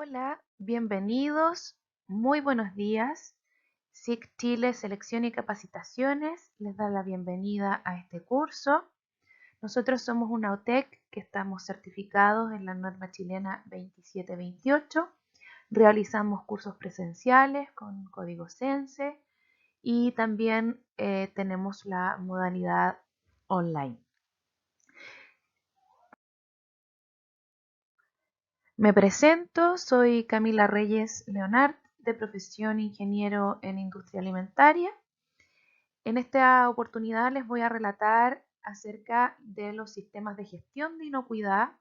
Hola, bienvenidos, muy buenos días. SIC Chile Selección y Capacitaciones les da la bienvenida a este curso. Nosotros somos una OTEC que estamos certificados en la norma chilena 2728. Realizamos cursos presenciales con código CENSE y también tenemos la modalidad online. Me presento, soy Camila Reyes Leonard, de profesión ingeniero en industria alimentaria. En esta oportunidad les voy a relatar acerca de los sistemas de gestión de inocuidad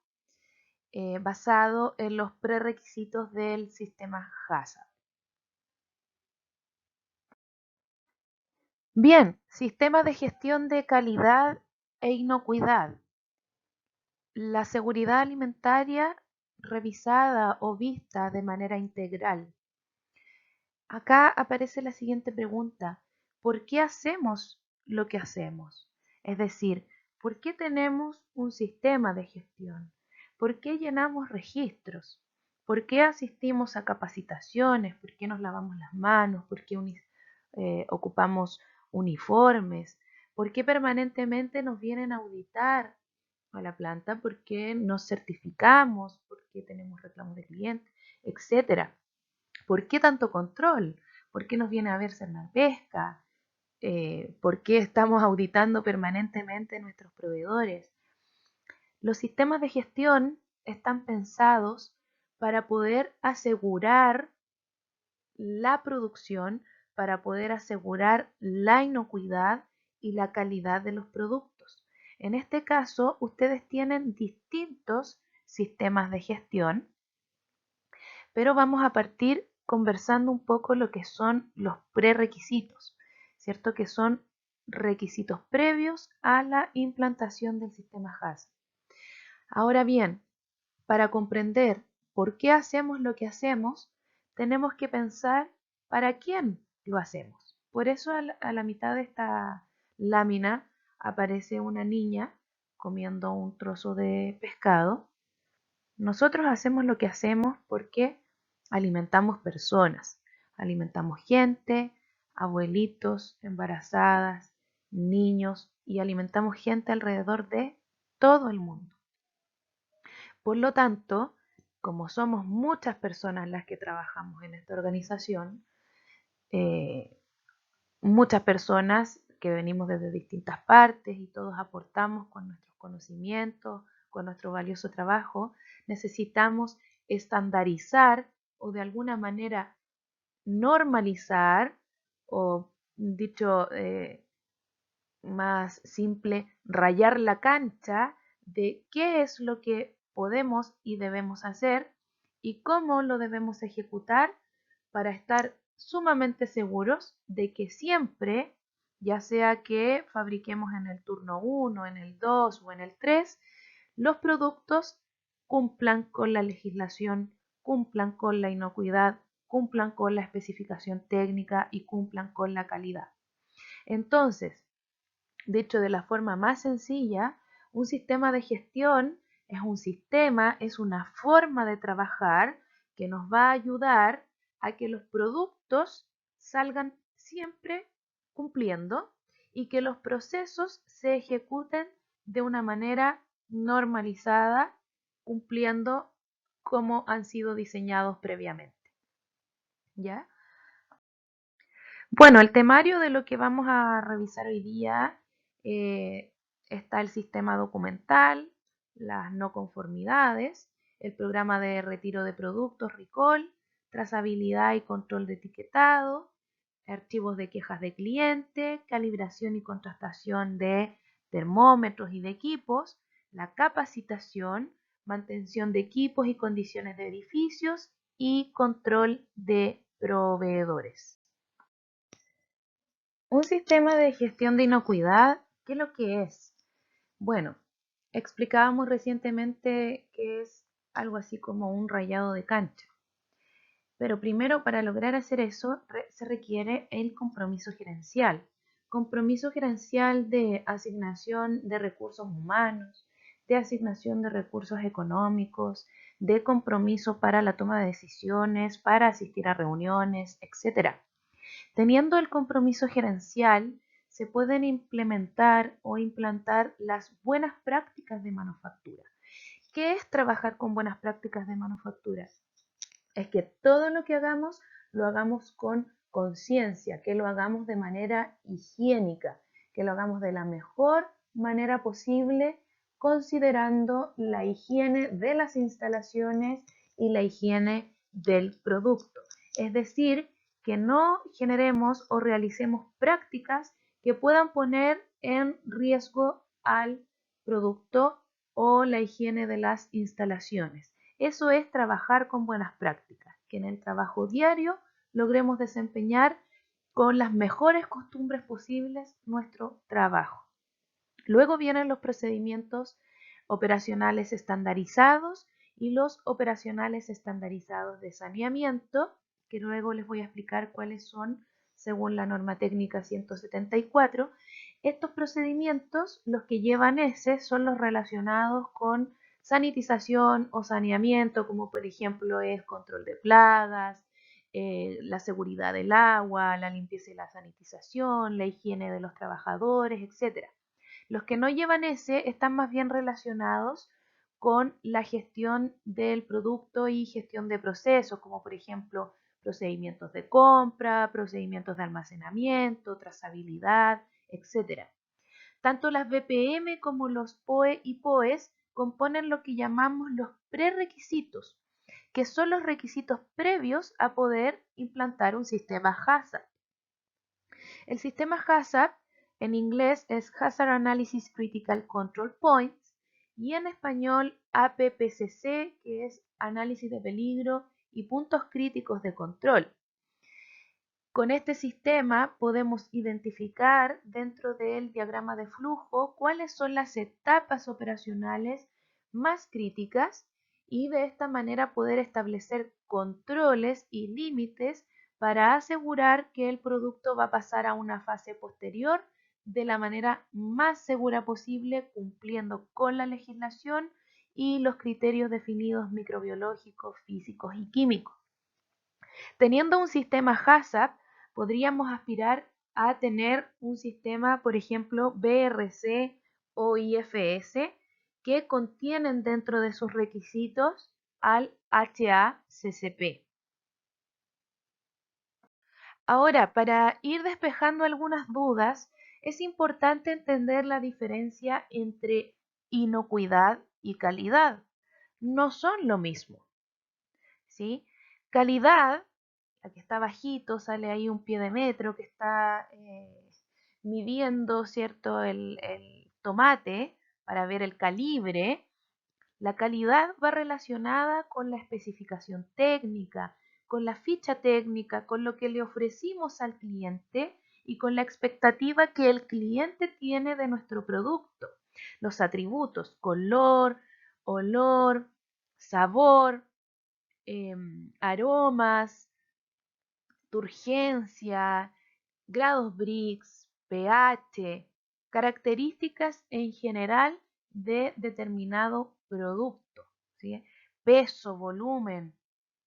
basado en los prerequisitos del sistema HACCP. Bien, sistemas de gestión de calidad e inocuidad. La seguridad alimentaria revisada o vista de manera integral. Acá aparece la siguiente pregunta: ¿por qué hacemos lo que hacemos? Es decir, ¿por qué tenemos un sistema de gestión? ¿Por qué llenamos registros? ¿Por qué asistimos a capacitaciones? ¿Por qué nos lavamos las manos? ¿Por qué ocupamos uniformes? ¿Por qué permanentemente nos vienen a auditar a la planta? ¿Por qué nos certificamos? ¿Por qué tenemos reclamos de clientes? Etcétera. ¿Por qué tanto control? ¿Por qué nos viene a ver la pesca? ¿Por qué estamos auditando permanentemente nuestros proveedores? Los sistemas de gestión están pensados para poder asegurar la producción, para poder asegurar la inocuidad y la calidad de los productos. En este caso, ustedes tienen distintos sistemas de gestión, pero vamos a partir conversando un poco lo que son los prerequisitos, ¿cierto? Que son requisitos previos a la implantación del sistema HACCP. Ahora bien, para comprender por qué hacemos lo que hacemos, tenemos que pensar para quién lo hacemos. Por eso a la mitad de esta lámina aparece una niña comiendo un trozo de pescado. Nosotros hacemos lo que hacemos porque alimentamos personas, alimentamos gente, abuelitos, embarazadas, niños y alimentamos gente alrededor de todo el mundo. Por lo tanto, como somos muchas personas las que trabajamos en esta organización, eh, muchas personas que venimos desde distintas partes y todos aportamos con nuestros conocimientos, con nuestro valioso trabajo, necesitamos estandarizar o de alguna manera normalizar, o dicho más simple, rayar la cancha de qué es lo que podemos y debemos hacer y cómo lo debemos ejecutar para estar sumamente seguros de que siempre, ya sea que fabriquemos en el turno 1, en el 2 o en el 3, los productos cumplan con la legislación, cumplan con la inocuidad, cumplan con la especificación técnica y cumplan con la calidad. Entonces, dicho de la forma más sencilla, un sistema de gestión es un sistema, es una forma de trabajar que nos va a ayudar a que los productos salgan siempre cumpliendo y que los procesos se ejecuten de una manera normalizada, cumpliendo como han sido diseñados previamente. ¿Ya? Bueno, el temario de lo que vamos a revisar hoy día está el sistema documental, las no conformidades, el programa de retiro de productos, recall, trazabilidad y control de etiquetado, archivos de quejas de cliente, calibración y contrastación de termómetros y de equipos, la capacitación, mantención de equipos y condiciones de edificios y control de proveedores. Un sistema de gestión de inocuidad, ¿qué es lo que es? Bueno, explicábamos recientemente que es algo así como un rayado de cancha. Pero primero, para lograr hacer eso, se requiere el compromiso gerencial. Compromiso gerencial de asignación de recursos humanos, de asignación de recursos económicos, de compromiso para la toma de decisiones, para asistir a reuniones, etc. Teniendo el compromiso gerencial, se pueden implementar o implantar las buenas prácticas de manufactura. ¿Qué es trabajar con buenas prácticas de manufactura? Es que todo lo que hagamos lo hagamos con conciencia, que lo hagamos de manera higiénica, que lo hagamos de la mejor manera posible, considerando la higiene de las instalaciones y la higiene del producto. Es decir, que no generemos o realicemos prácticas que puedan poner en riesgo al producto o la higiene de las instalaciones. Eso es trabajar con buenas prácticas, que en el trabajo diario logremos desempeñar con las mejores costumbres posibles nuestro trabajo. Luego vienen los procedimientos operacionales estandarizados y los operacionales estandarizados de saneamiento, que luego les voy a explicar cuáles son según la norma técnica 174. Estos procedimientos, los que llevan ese, son los relacionados con sanitización o saneamiento, como por ejemplo es control de plagas, la seguridad del agua, la limpieza y la sanitización, la higiene de los trabajadores, etc. Los que no llevan ese están más bien relacionados con la gestión del producto y gestión de procesos, como por ejemplo procedimientos de compra, procedimientos de almacenamiento, trazabilidad, etc. Tanto las BPM como los POE y POEs componen lo que llamamos los prerequisitos, que son los requisitos previos a poder implantar un sistema HACCP. El sistema HACCP en inglés es Hazard Analysis Critical Control Points y en español APPCC, que es Análisis de Peligro y Puntos Críticos de Control. Con este sistema podemos identificar dentro del diagrama de flujo cuáles son las etapas operacionales más críticas y de esta manera poder establecer controles y límites para asegurar que el producto va a pasar a una fase posterior de la manera más segura posible, cumpliendo con la legislación y los criterios definidos microbiológicos, físicos y químicos. Teniendo un sistema HACCP, podríamos aspirar a tener un sistema, por ejemplo, BRC o IFS, que contienen dentro de sus requisitos al HACCP. Ahora, para ir despejando algunas dudas, es importante entender la diferencia entre inocuidad y calidad. No son lo mismo, ¿sí? Calidad, la que está bajito, sale ahí un pie de metro que está midiendo, ¿cierto?, el tomate para ver el calibre. La calidad va relacionada con la especificación técnica, con la ficha técnica, con lo que le ofrecimos al cliente y con la expectativa que el cliente tiene de nuestro producto. Los atributos, color, olor, sabor, aromas, turgencia, grados Brix, pH, características en general de determinado producto, ¿sí? Peso, volumen,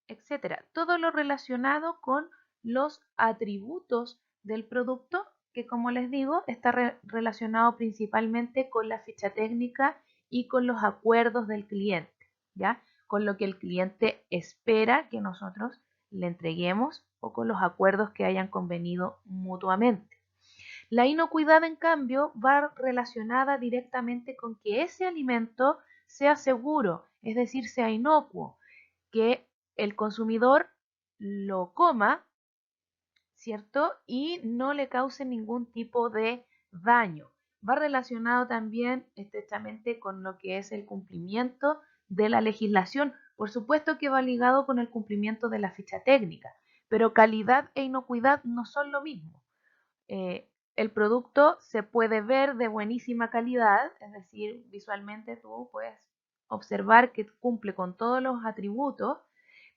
etcétera. Todo lo relacionado con los atributos del producto, que como les digo, está relacionado principalmente con la ficha técnica y con los acuerdos del cliente, ¿ya? Con lo que el cliente espera que nosotros le entreguemos o con los acuerdos que hayan convenido mutuamente. La inocuidad, en cambio, va relacionada directamente con que ese alimento sea seguro, es decir, sea inocuo, que el consumidor lo coma, ¿cierto? Y no le cause ningún tipo de daño. Va relacionado también estrechamente con lo que es el cumplimiento de la legislación. Por supuesto que va ligado con el cumplimiento de la ficha técnica, pero calidad e inocuidad no son lo mismo. El producto se puede ver de buenísima calidad, es decir, visualmente tú puedes observar que cumple con todos los atributos,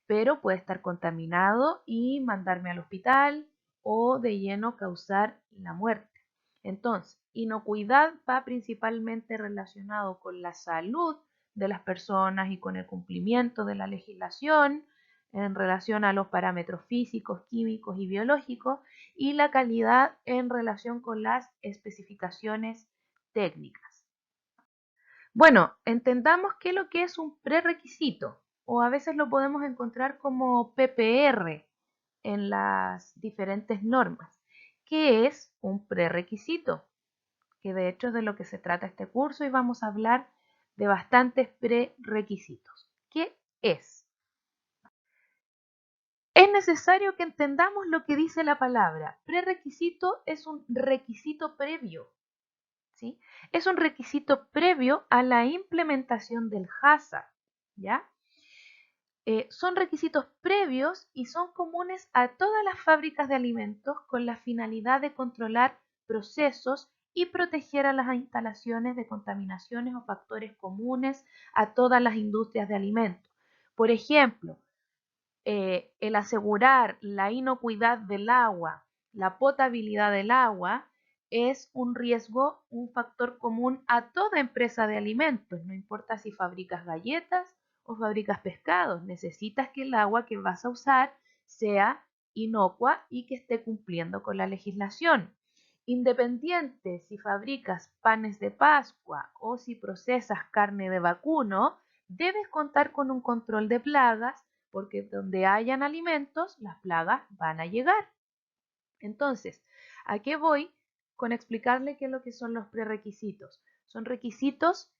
pero puede estar contaminado y mandarme al hospital o de lleno causar la muerte. Entonces, inocuidad va principalmente relacionado con la salud de las personas y con el cumplimiento de la legislación en relación a los parámetros físicos, químicos y biológicos, y la calidad en relación con las especificaciones técnicas. Bueno, entendamos qué es lo que es un prerequisito, o a veces lo podemos encontrar como PPR en las diferentes normas. ¿Qué es un prerequisito? Que de hecho es de lo que se trata este curso y vamos a hablar de bastantes prerequisitos. ¿Qué es? Es necesario que entendamos lo que dice la palabra. Prerequisito es un requisito previo, ¿sí? Es un requisito previo a la implementación del HACCP, ¿ya? Son requisitos previos y son comunes a todas las fábricas de alimentos con la finalidad de controlar procesos y proteger a las instalaciones de contaminaciones o factores comunes a todas las industrias de alimentos. Por ejemplo, el asegurar la inocuidad del agua, la potabilidad del agua, es un riesgo, un factor común a toda empresa de alimentos, no importa si fabricas galletas o fabricas pescados, necesitas que el agua que vas a usar sea inocua y que esté cumpliendo con la legislación. Independiente si fabricas panes de Pascua o si procesas carne de vacuno, debes contar con un control de plagas porque donde hayan alimentos, las plagas van a llegar. Entonces, ¿a qué voy? Con explicarle qué es lo que son los prerequisitos. Son requisitos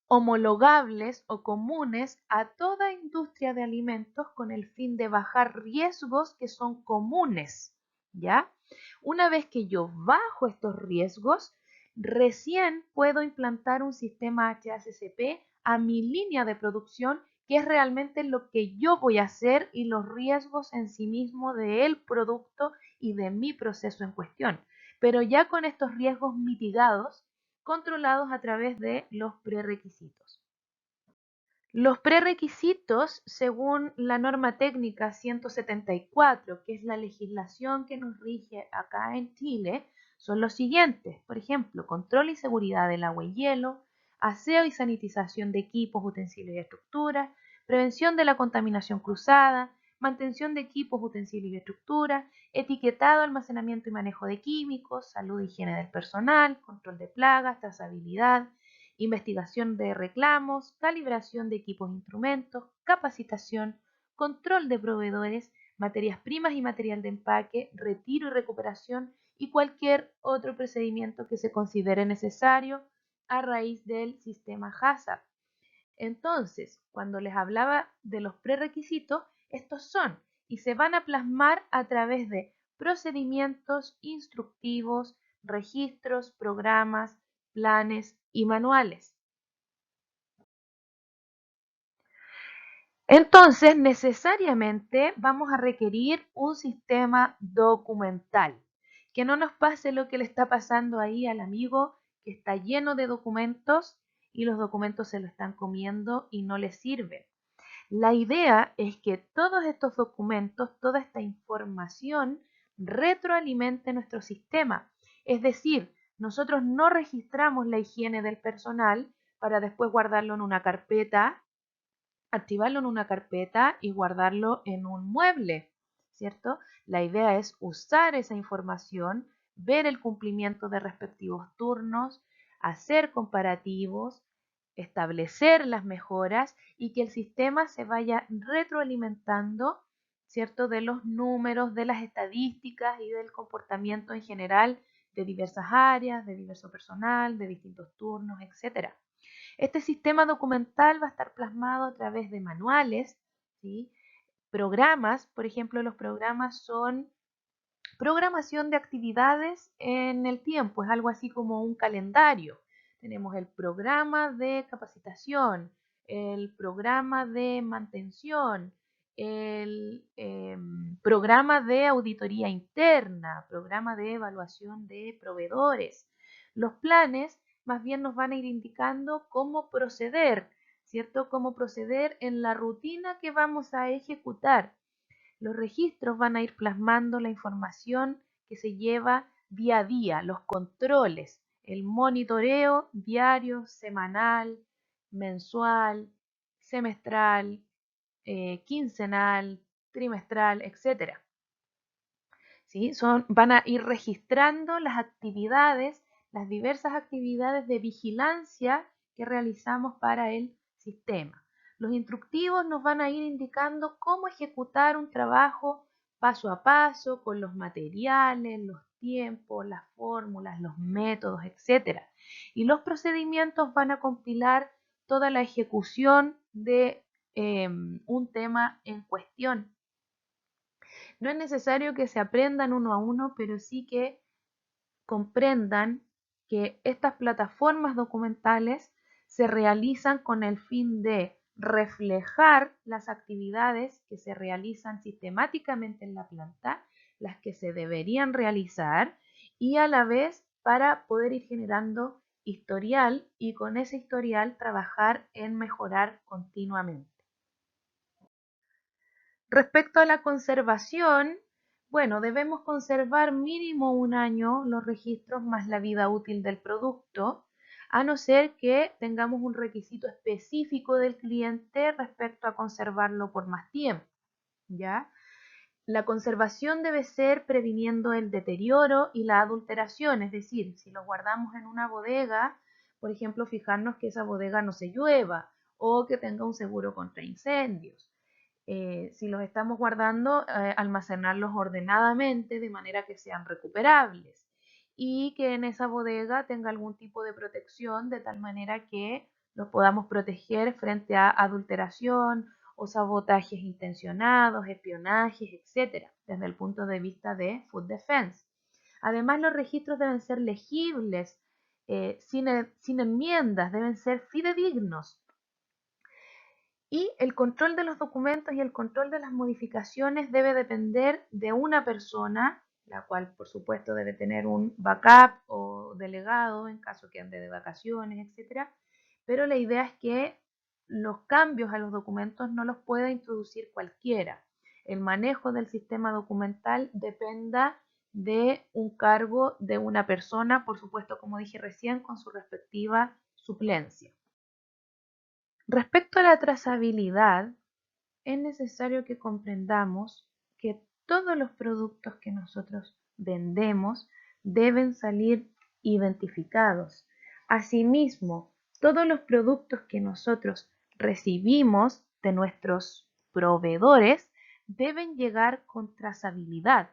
homologables o comunes a toda industria de alimentos con el fin de bajar riesgos que son comunes, ¿ya? Una vez que yo bajo estos riesgos, recién puedo implantar un sistema HACCP a mi línea de producción, que es realmente lo que yo voy a hacer y los riesgos en sí mismo del producto y de mi proceso en cuestión. Pero ya con estos riesgos mitigados, controlados a través de los prerequisitos. Los prerequisitos, según la norma técnica 174, que es la legislación que nos rige acá en Chile, son los siguientes. Por ejemplo, control y seguridad del agua y hielo, aseo y sanitización de equipos, utensilios y estructuras, prevención de la contaminación cruzada, mantención de equipos, utensilios y estructuras, etiquetado, almacenamiento y manejo de químicos, salud e higiene del personal, control de plagas, trazabilidad, investigación de reclamos, calibración de equipos e instrumentos, capacitación, control de proveedores, materias primas y material de empaque, retiro y recuperación y cualquier otro procedimiento que se considere necesario a raíz del sistema HACCP. Entonces, cuando les hablaba de los prerequisitos, estos son y se van a plasmar a través de procedimientos instructivos, registros, programas, planes y manuales. Entonces, necesariamente vamos a requerir un sistema documental. Que no nos pase lo que le está pasando ahí al amigo que está lleno de documentos y los documentos se lo están comiendo y no le sirven. La idea es que todos estos documentos, toda esta información retroalimente nuestro sistema. Es decir, nosotros no registramos la higiene del personal para después guardarlo en una carpeta, archivarlo en una carpeta y guardarlo en un mueble, ¿cierto? La idea es usar esa información, ver el cumplimiento de respectivos turnos, hacer comparativos, establecer las mejoras y que el sistema se vaya retroalimentando, ¿cierto? De los números, de las estadísticas y del comportamiento en general de diversas áreas, de diverso personal, de distintos turnos, etcétera. Este sistema documental va a estar plasmado a través de manuales, ¿sí? Programas, por ejemplo, los programas son programación de actividades en el tiempo, es algo así como un calendario. Tenemos el programa de capacitación, el programa de mantención, el programa de auditoría interna, programa de evaluación de proveedores. Los planes más bien nos van a ir indicando cómo proceder, ¿cierto? Cómo proceder en la rutina que vamos a ejecutar. Los registros van a ir plasmando la información que se lleva día a día, los controles, el monitoreo diario, semanal, mensual, semestral, quincenal, trimestral, etcétera. ¿Sí? Van a ir registrando las actividades, las diversas actividades de vigilancia que realizamos para el sistema. Los instructivos nos van a ir indicando cómo ejecutar un trabajo paso a paso, con los materiales, los tiempos, las fórmulas, los métodos, etc. Y los procedimientos van a compilar toda la ejecución de un tema en cuestión. No es necesario que se aprendan uno a uno, pero sí que comprendan que estas plataformas documentales se realizan con el fin de reflejar las actividades que se realizan sistemáticamente en la planta, las que se deberían realizar, y a la vez para poder ir generando historial y con ese historial trabajar en mejorar continuamente. Respecto a la conservación, bueno, debemos conservar mínimo 1 año los registros más la vida útil del producto, a no ser que tengamos un requisito específico del cliente respecto a conservarlo por más tiempo, ¿ya? La conservación debe ser previniendo el deterioro y la adulteración, es decir, si lo guardamos en una bodega, por ejemplo, fijarnos que esa bodega no se llueva o que tenga un seguro contra incendios. Si los estamos guardando, almacenarlos ordenadamente de manera que sean recuperables y que en esa bodega tenga algún tipo de protección de tal manera que los podamos proteger frente a adulteración o sabotajes intencionados, espionajes, etcétera, desde el punto de vista de Food Defense. Además, los registros deben ser legibles, sin enmiendas, deben ser fidedignos. Y el control de los documentos y el control de las modificaciones debe depender de una persona, la cual por supuesto debe tener un backup o delegado en caso que ande de vacaciones, etc. Pero la idea es que los cambios a los documentos no los pueda introducir cualquiera. El manejo del sistema documental dependa de un cargo de una persona, por supuesto, como dije recién, con su respectiva suplencia. Respecto a la trazabilidad, es necesario que comprendamos que todos los productos que nosotros vendemos deben salir identificados. Asimismo, todos los productos que nosotros recibimos de nuestros proveedores deben llegar con trazabilidad.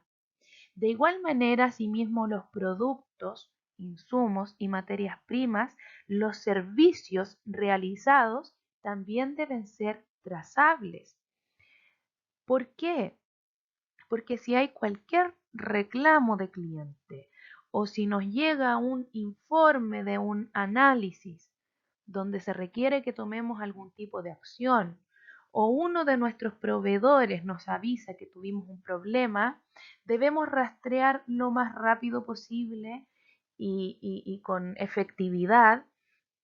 De igual manera, asimismo, los productos, insumos y materias primas, los servicios realizados también deben ser trazables. ¿Por qué? Porque si hay cualquier reclamo de cliente o si nos llega un informe de un análisis donde se requiere que tomemos algún tipo de acción o uno de nuestros proveedores nos avisa que tuvimos un problema, debemos rastrear lo más rápido posible y con efectividad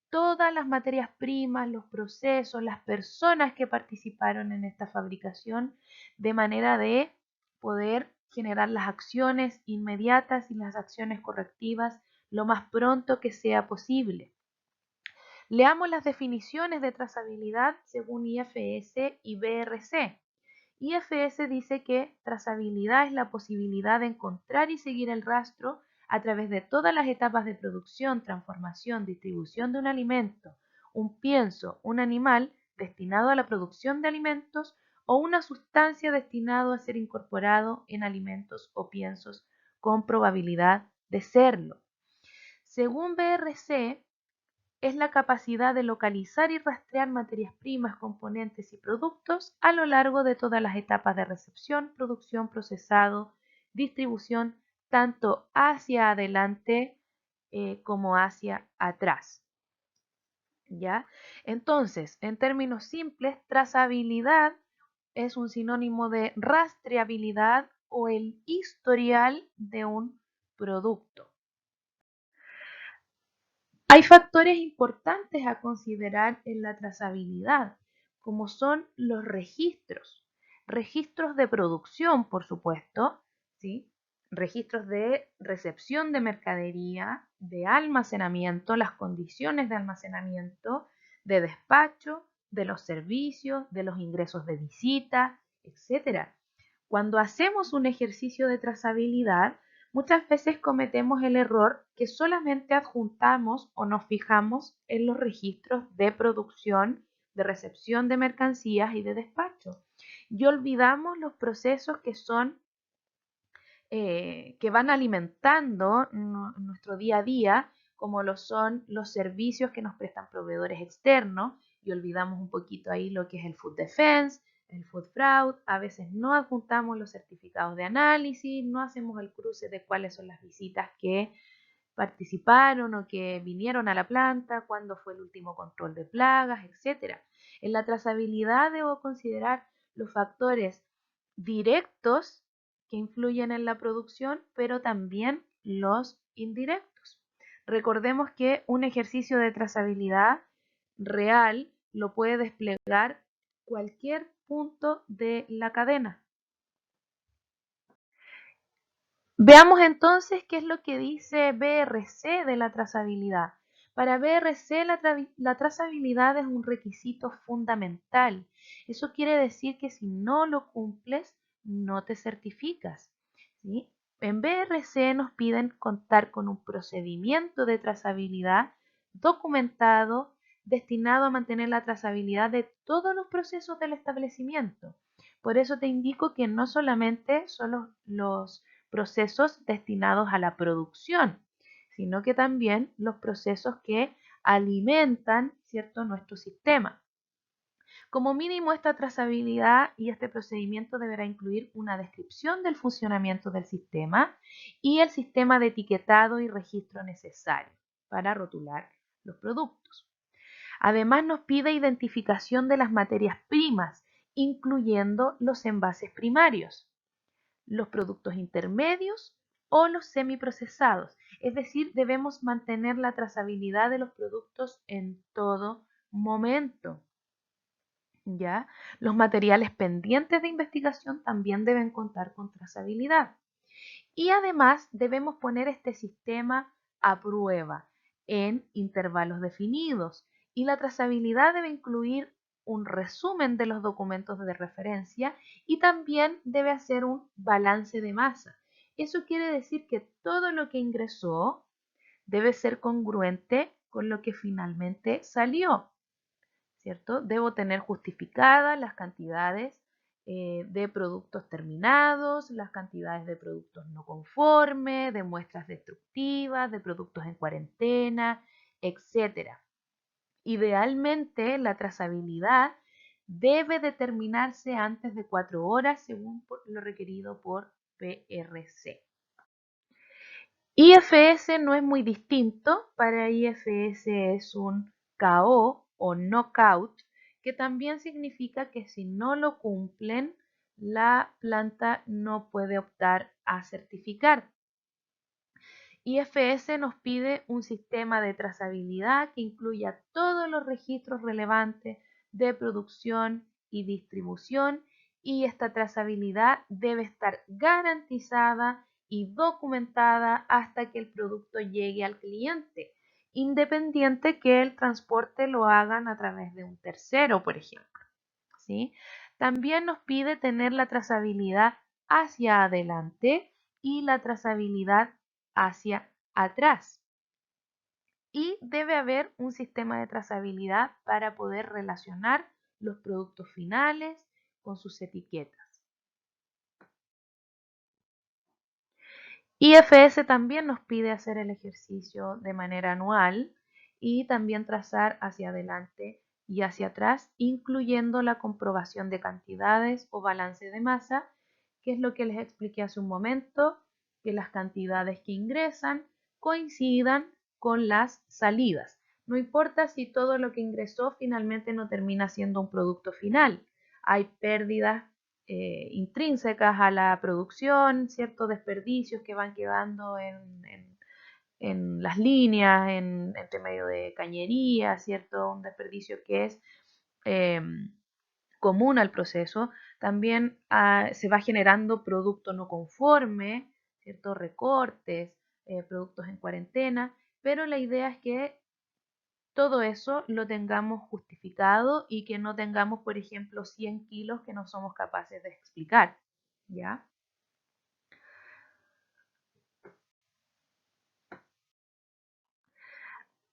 todas las materias primas, los procesos, las personas que participaron en esta fabricación, de manera de poder generar las acciones inmediatas y las acciones correctivas lo más pronto que sea posible. Leamos las definiciones de trazabilidad según IFS y BRC. IFS dice que trazabilidad es la posibilidad de encontrar y seguir el rastro a través de todas las etapas de producción, transformación, distribución de un alimento, un pienso, un animal destinado a la producción de alimentos o una sustancia destinado a ser incorporado en alimentos o piensos con probabilidad de serlo. Según BRC, es la capacidad de localizar y rastrear materias primas, componentes y productos a lo largo de todas las etapas de recepción, producción, procesado, distribución, tanto hacia adelante como hacia atrás. ¿Ya? Entonces, en términos simples, trazabilidad es un sinónimo de rastreabilidad o el historial de un producto. Hay factores importantes a considerar en la trazabilidad, como son los registros. Registros de producción, por supuesto, ¿sí? Registros de recepción de mercadería, de almacenamiento, las condiciones de almacenamiento, de despacho, de los servicios, de los ingresos de visita, etc. Cuando hacemos un ejercicio de trazabilidad, muchas veces cometemos el error que solamente adjuntamos o nos fijamos en los registros de producción, de recepción de mercancías y de despacho. Y olvidamos los procesos que van alimentando nuestro día a día, como lo son los servicios que nos prestan proveedores externos, y olvidamos un poquito ahí lo que es el food defense, el food fraud. A veces no adjuntamos los certificados de análisis, no hacemos el cruce de cuáles son las visitas que participaron o que vinieron a la planta, cuándo fue el último control de plagas, etc. En la trazabilidad debo considerar los factores directos que influyen en la producción, pero también los indirectos. Recordemos que un ejercicio de trazabilidad real lo puede desplegar cualquier punto de la cadena. Veamos entonces qué es lo que dice BRC de la trazabilidad. Para BRC la trazabilidad es un requisito fundamental. Eso quiere decir que si no lo cumples, no te certificas, ¿sí? En BRC nos piden contar con un procedimiento de trazabilidad documentado destinado a mantener la trazabilidad de todos los procesos del establecimiento. Por eso te indico que no solamente son los procesos destinados a la producción, sino que también los procesos que alimentan, ¿cierto?, nuestro sistema. Como mínimo, esta trazabilidad y este procedimiento deberá incluir una descripción del funcionamiento del sistema y el sistema de etiquetado y registro necesario para rotular los productos. Además, nos pide identificación de las materias primas, incluyendo los envases primarios, los productos intermedios o los semiprocesados. Es decir, debemos mantener la trazabilidad de los productos en todo momento. ¿Ya? Los materiales pendientes de investigación también deben contar con trazabilidad. Y además debemos poner este sistema a prueba en intervalos definidos. Y la trazabilidad debe incluir un resumen de los documentos de referencia y también debe hacer un balance de masa. Eso quiere decir que todo lo que ingresó debe ser congruente con lo que finalmente salió, ¿cierto? Debo tener justificadas las cantidades de productos terminados, las cantidades de productos no conformes, de muestras destructivas, de productos en cuarentena, etc. Idealmente, la trazabilidad debe determinarse antes de 4 horas según lo requerido por PRC. IFS no es muy distinto. Para IFS es un KO o knockout, que también significa que si no lo cumplen, la planta no puede optar a certificar. IFS nos pide un sistema de trazabilidad que incluya todos los registros relevantes de producción y distribución, y esta trazabilidad debe estar garantizada y documentada hasta que el producto llegue al cliente, independiente que el transporte lo hagan a través de un tercero, por ejemplo, ¿sí? También nos pide tener la trazabilidad hacia adelante y la trazabilidad hacia atrás. Y debe haber un sistema de trazabilidad para poder relacionar los productos finales con sus etiquetas. IFS también nos pide hacer el ejercicio de manera anual y también trazar hacia adelante y hacia atrás, incluyendo la comprobación de cantidades o balance de masa, que es lo que les expliqué hace un momento, que las cantidades que ingresan coincidan con las salidas. No importa si todo lo que ingresó finalmente no termina siendo un producto final. Hay pérdidas intrínsecas a la producción, ciertos desperdicios que van quedando en las líneas, entre medio de cañería, ¿cierto? Un desperdicio que es eh, común al proceso. También se va generando producto no conforme, ¿cierto? Recortes, productos en cuarentena, pero la idea es que todo eso lo tengamos justificado y que no tengamos, por ejemplo, 100 kilos que no somos capaces de explicar, ¿ya?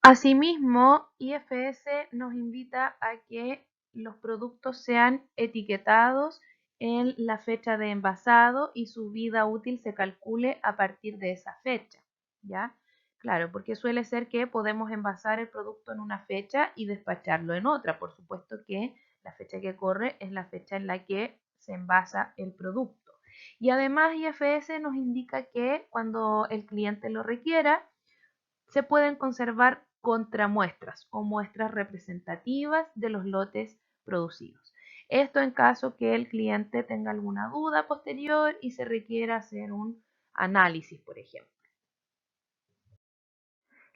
Asimismo, IFS nos invita a que los productos sean etiquetados en la fecha de envasado y su vida útil se calcule a partir de esa fecha, ¿ya? Claro, porque suele ser que podemos envasar el producto en una fecha y despacharlo en otra. Por supuesto que la fecha que corre es la fecha en la que se envasa el producto. Y además IFS nos indica que cuando el cliente lo requiera, se pueden conservar contramuestras o muestras representativas de los lotes producidos. Esto en caso que el cliente tenga alguna duda posterior y se requiera hacer un análisis, por ejemplo.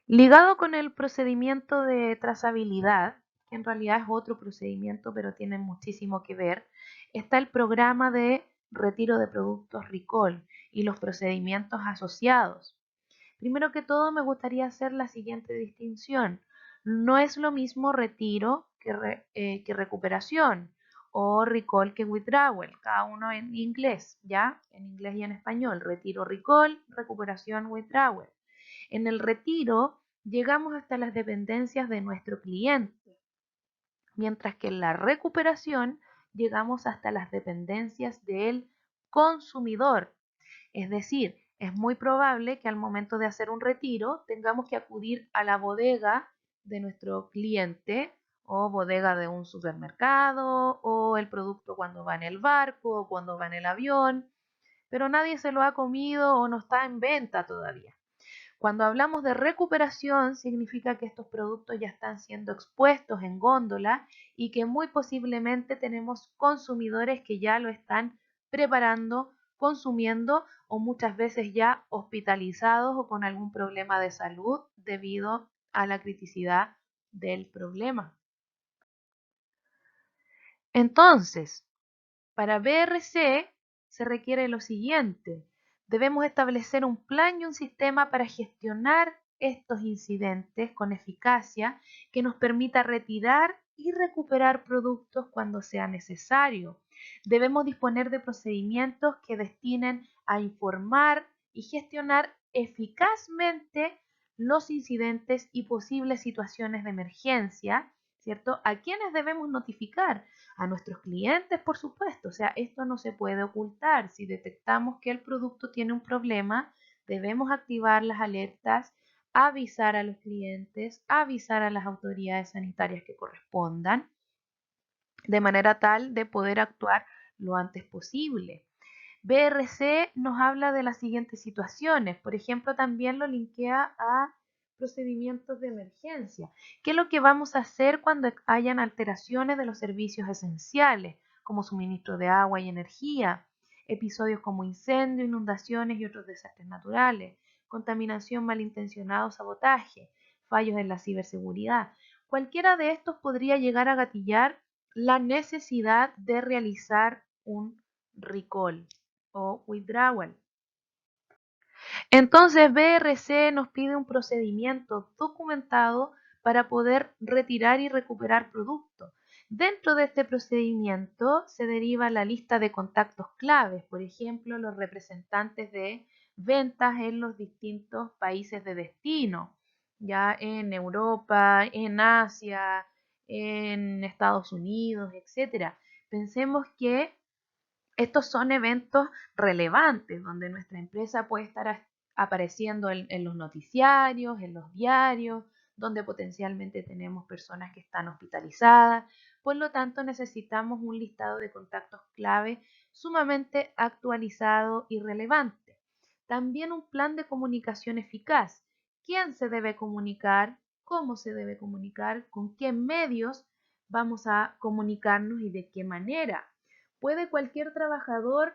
Ligado con el procedimiento de trazabilidad, que en realidad es otro procedimiento, pero tiene muchísimo que ver, está el programa de retiro de productos recall y los procedimientos asociados. Primero que todo, me gustaría hacer la siguiente distinción. No es lo mismo retiro que recuperación o recall que withdrawal, cada uno en inglés, ¿ya? En inglés y en español. Retiro, recall, recuperación, withdrawal. En el retiro llegamos hasta las dependencias de nuestro cliente, mientras que en la recuperación llegamos hasta las dependencias del consumidor. Es decir, es muy probable que al momento de hacer un retiro tengamos que acudir a la bodega de nuestro cliente o bodega de un supermercado o el producto cuando va en el barco o cuando va en el avión, pero nadie se lo ha comido o no está en venta todavía. Cuando hablamos de recuperación, significa que estos productos ya están siendo expuestos en góndola y que muy posiblemente tenemos consumidores que ya lo están preparando, consumiendo o muchas veces ya hospitalizados o con algún problema de salud debido a la criticidad del problema. Entonces, para BRC se requiere lo siguiente: debemos establecer un plan y un sistema para gestionar estos incidentes con eficacia que nos permita retirar y recuperar productos cuando sea necesario. Debemos disponer de procedimientos que destinen a informar y gestionar eficazmente los incidentes y posibles situaciones de emergencia, ¿cierto? ¿A quiénes debemos notificar? A nuestros clientes, por supuesto. O sea, esto no se puede ocultar. Si detectamos que el producto tiene un problema, debemos activar las alertas, avisar a los clientes, avisar a las autoridades sanitarias que correspondan, de manera tal de poder actuar lo antes posible. BRC nos habla de las siguientes situaciones. Por ejemplo, también lo linkea a procedimientos de emergencia. ¿Qué es lo que vamos a hacer cuando hayan alteraciones de los servicios esenciales, como suministro de agua y energía, episodios como incendio, inundaciones y otros desastres naturales, contaminación malintencionada o sabotaje, fallos en la ciberseguridad? Cualquiera de estos podría llegar a gatillar la necesidad de realizar un recall o withdrawal. Entonces, BRC nos pide un procedimiento documentado para poder retirar y recuperar productos. Dentro de este procedimiento se deriva la lista de contactos claves, por ejemplo, los representantes de ventas en los distintos países de destino, ya en Europa, en Asia, en Estados Unidos, etcétera. Pensemos que estos son eventos relevantes donde nuestra empresa puede estar apareciendo en los noticiarios, en los diarios, donde potencialmente tenemos personas que están hospitalizadas. Por lo tanto, necesitamos un listado de contactos clave sumamente actualizado y relevante. También un plan de comunicación eficaz. ¿Quién se debe comunicar? ¿Cómo se debe comunicar? ¿Con qué medios vamos a comunicarnos y de qué manera? ¿Puede cualquier trabajador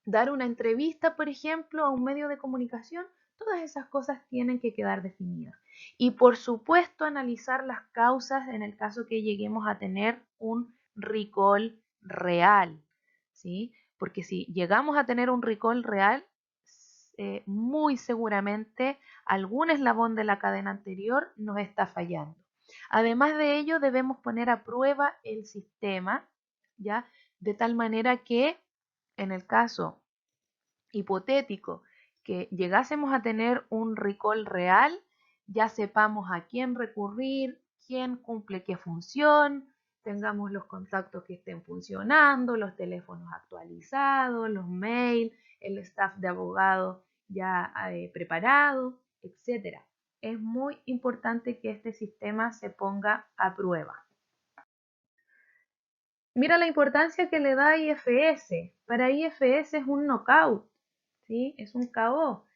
dar una entrevista, por ejemplo, a un medio de comunicación? Todas esas cosas tienen que quedar definidas. Y por supuesto, analizar las causas en el caso que lleguemos a tener un recall real, ¿sí? Porque si llegamos a tener un recall real, muy seguramente algún eslabón de la cadena anterior nos está fallando. Además de ello, debemos poner a prueba el sistema, ¿ya? De tal manera que en el caso hipotético que llegásemos a tener un recall real, ya sepamos a quién recurrir, quién cumple qué función, tengamos los contactos que estén funcionando, los teléfonos actualizados, los mails, el staff de abogados ya preparado, etcétera. Es muy importante que este sistema se ponga a prueba. Mira la importancia que le da IFS. Para IFS es un knockout, ¿sí? Es un KO.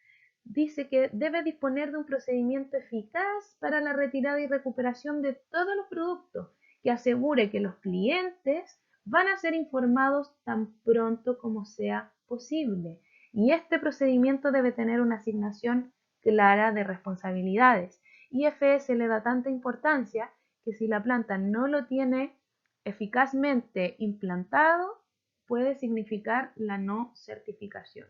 Dice que debe disponer de un procedimiento eficaz para la retirada y recuperación de todos los productos, que asegure que los clientes van a ser informados tan pronto como sea posible. Y este procedimiento debe tener una asignación clara de responsabilidades. IFS le da tanta importancia que si la planta no lo tiene eficazmente implantado, puede significar la no certificación.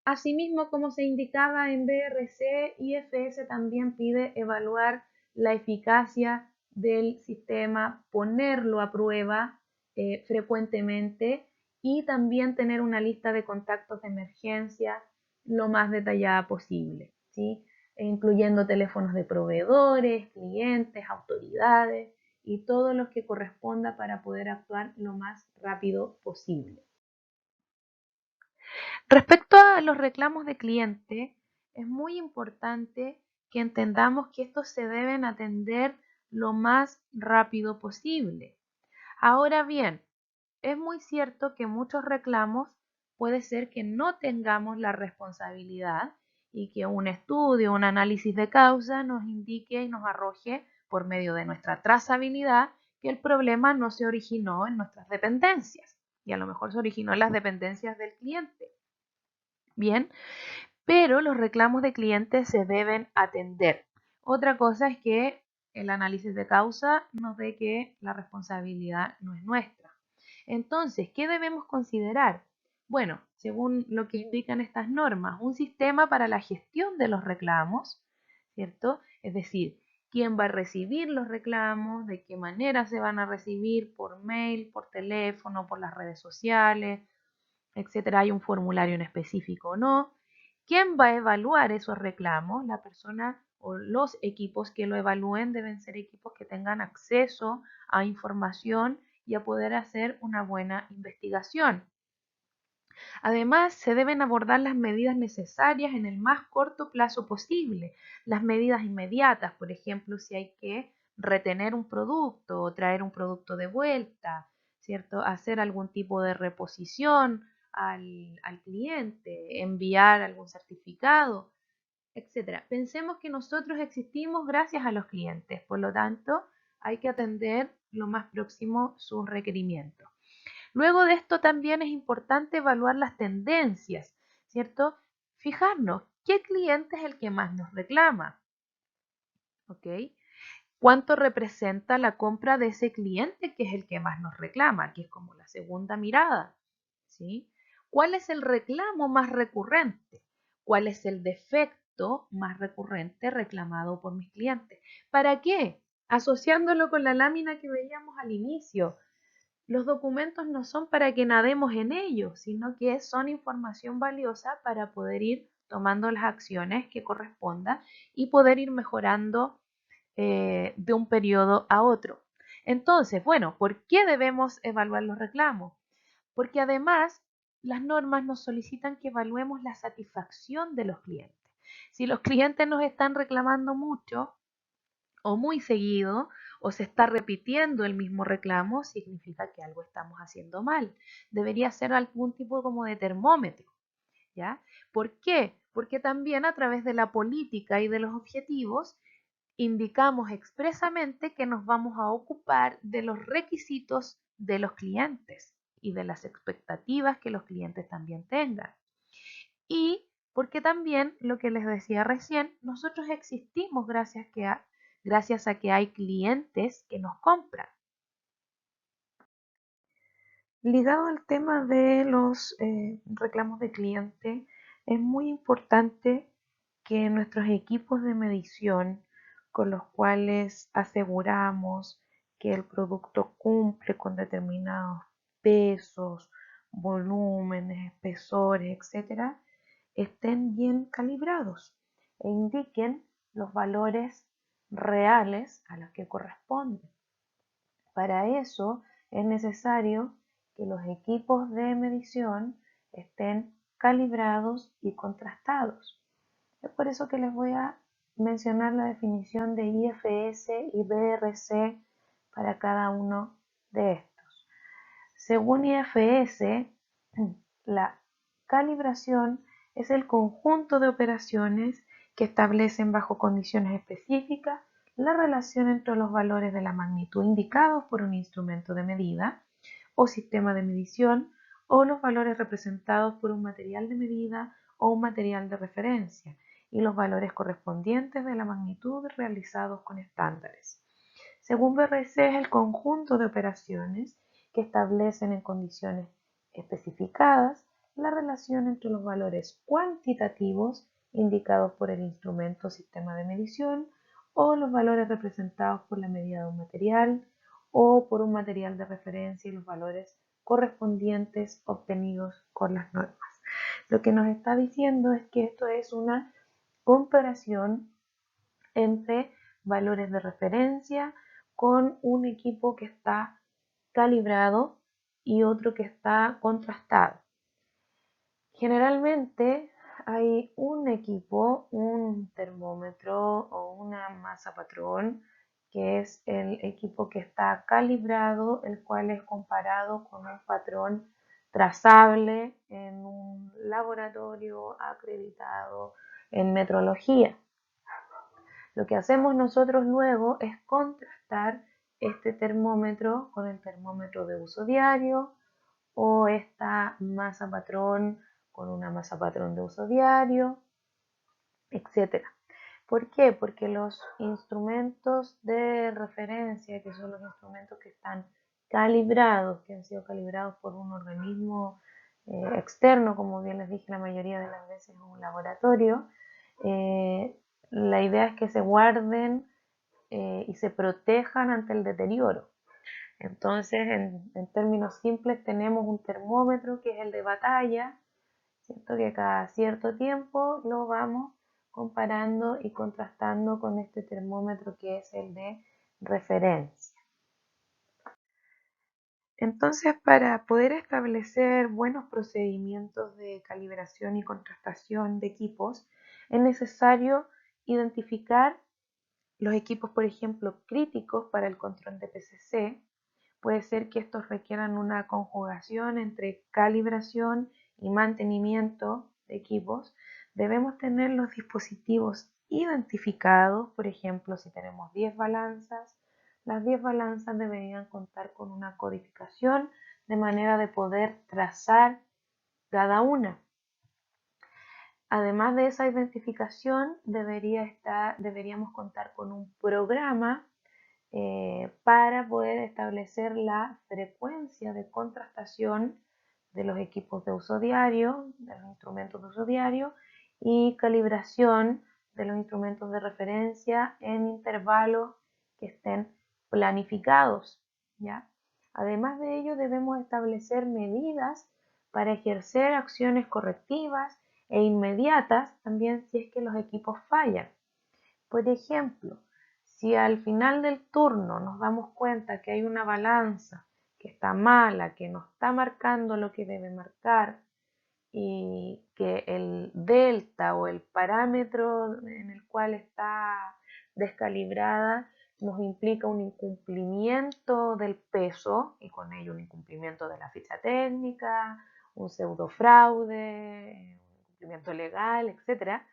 Asimismo, como se indicaba en BRC, IFS también pide evaluar la eficacia del sistema, ponerlo a prueba frecuentemente y también tener una lista de contactos de emergencia lo más detallada posible, ¿sí? Incluyendo teléfonos de proveedores, clientes, autoridades y todo lo que corresponda para poder actuar lo más rápido posible. Respecto a los reclamos de cliente, es muy importante que entendamos que estos se deben atender lo más rápido posible. Ahora bien, es muy cierto que muchos reclamos puede ser que no tengamos la responsabilidad y que un estudio, un análisis de causa nos indique y nos arroje por medio de nuestra trazabilidad que el problema no se originó en nuestras dependencias y a lo mejor se originó en las dependencias del cliente. Bien, pero los reclamos de clientes se deben atender. Otra cosa es que el análisis de causa nos dé que la responsabilidad no es nuestra. Entonces, ¿qué debemos considerar? Bueno, según lo que indican estas normas, un sistema para la gestión de los reclamos, ¿cierto? Es decir, quién va a recibir los reclamos, de qué manera se van a recibir, por mail, por teléfono, por las redes sociales, etcétera. Hay un formulario en específico o no. ¿Quién va a evaluar esos reclamos? La persona o los equipos que lo evalúen deben ser equipos que tengan acceso a información y a poder hacer una buena investigación. Además, se deben abordar las medidas necesarias en el más corto plazo posible. Las medidas inmediatas, por ejemplo, si hay que retener un producto o traer un producto de vuelta, ¿cierto? Hacer algún tipo de reposición al cliente, enviar algún certificado, etcétera. Pensemos que nosotros existimos gracias a los clientes, por lo tanto, hay que atender lo más próximo sus requerimientos. Luego de esto también es importante evaluar las tendencias, ¿cierto? Fijarnos, ¿qué cliente es el que más nos reclama? ¿Ok? ¿Cuánto representa la compra de ese cliente que es el que más nos reclama? Que es como la segunda mirada, ¿sí? ¿Cuál es el reclamo más recurrente? ¿Cuál es el defecto más recurrente reclamado por mis clientes? ¿Para qué? Asociándolo con la lámina que veíamos al inicio. Los documentos no son para que nademos en ellos, sino que son información valiosa para poder ir tomando las acciones que correspondan y poder ir mejorando de un periodo a otro. Entonces, bueno, ¿por qué debemos evaluar los reclamos? Porque además las normas nos solicitan que evaluemos la satisfacción de los clientes. Si los clientes nos están reclamando mucho, o muy seguido o se está repitiendo el mismo reclamo, significa que algo estamos haciendo mal. Debería ser algún tipo como de termómetro, ¿ya? ¿Por qué? Porque también a través de la política y de los objetivos indicamos expresamente que nos vamos a ocupar de los requisitos de los clientes y de las expectativas que los clientes también tengan. Y porque también, lo que les decía recién, nosotros existimos gracias a que hay clientes que nos compran. Ligado al tema de los reclamos de cliente, es muy importante que nuestros equipos de medición con los cuales aseguramos que el producto cumple con determinados pesos, volúmenes, espesores, etcétera, estén bien calibrados e indiquen los valores reales a los que corresponden. Para eso es necesario que los equipos de medición estén calibrados y contrastados. Es por eso que les voy a mencionar la definición de IFS y BRC para cada uno de estos. Según IFS, la calibración es el conjunto de operaciones que establecen bajo condiciones específicas la relación entre los valores de la magnitud indicados por un instrumento de medida o sistema de medición o los valores representados por un material de medida o un material de referencia y los valores correspondientes de la magnitud realizados con estándares. Según BRC, es el conjunto de operaciones que establecen en condiciones especificadas la relación entre los valores cuantitativos indicados por el instrumento o sistema de medición o los valores representados por la medida de un material o por un material de referencia y los valores correspondientes obtenidos con las normas. Lo que nos está diciendo es que esto es una comparación entre valores de referencia con un equipo que está calibrado y otro que está contrastado. Generalmente hay un equipo, un termómetro o una masa patrón, que es el equipo que está calibrado, el cual es comparado con un patrón trazable en un laboratorio acreditado en metrología. Lo que hacemos nosotros luego es contrastar este termómetro con el termómetro de uso diario o esta masa patrón con una masa patrón de uso diario, etc. ¿Por qué? Porque los instrumentos de referencia, que son los instrumentos que están calibrados, que han sido calibrados por un organismo externo, como bien les dije la mayoría de las veces en un laboratorio, la idea es que se guarden y se protejan ante el deterioro. Entonces, en términos simples, tenemos un termómetro que es el de batalla, ¿cierto? Que cada cierto tiempo lo vamos comparando y contrastando con este termómetro que es el de referencia. Entonces, para poder establecer buenos procedimientos de calibración y contrastación de equipos, es necesario identificar los equipos, por ejemplo, críticos para el control de PCC. Puede ser que estos requieran una conjugación entre calibración y mantenimiento de equipos. Debemos tener los dispositivos identificados, por ejemplo, si tenemos 10 balanzas, las 10 balanzas deberían contar con una codificación de manera de poder trazar cada una. Además de esa identificación, deberíamos contar con un programa para poder establecer la frecuencia de contrastación de los equipos de uso diario, de los instrumentos de uso diario y calibración de los instrumentos de referencia en intervalos que estén planificados, ¿ya? Además de ello, debemos establecer medidas para ejercer acciones correctivas e inmediatas también si es que los equipos fallan. Por ejemplo, si al final del turno nos damos cuenta que hay una balanza que está mala, que no está marcando lo que debe marcar y que el delta o el parámetro en el cual está descalibrada nos implica un incumplimiento del peso y con ello un incumplimiento de la ficha técnica, un pseudo fraude, un incumplimiento legal, etcétera,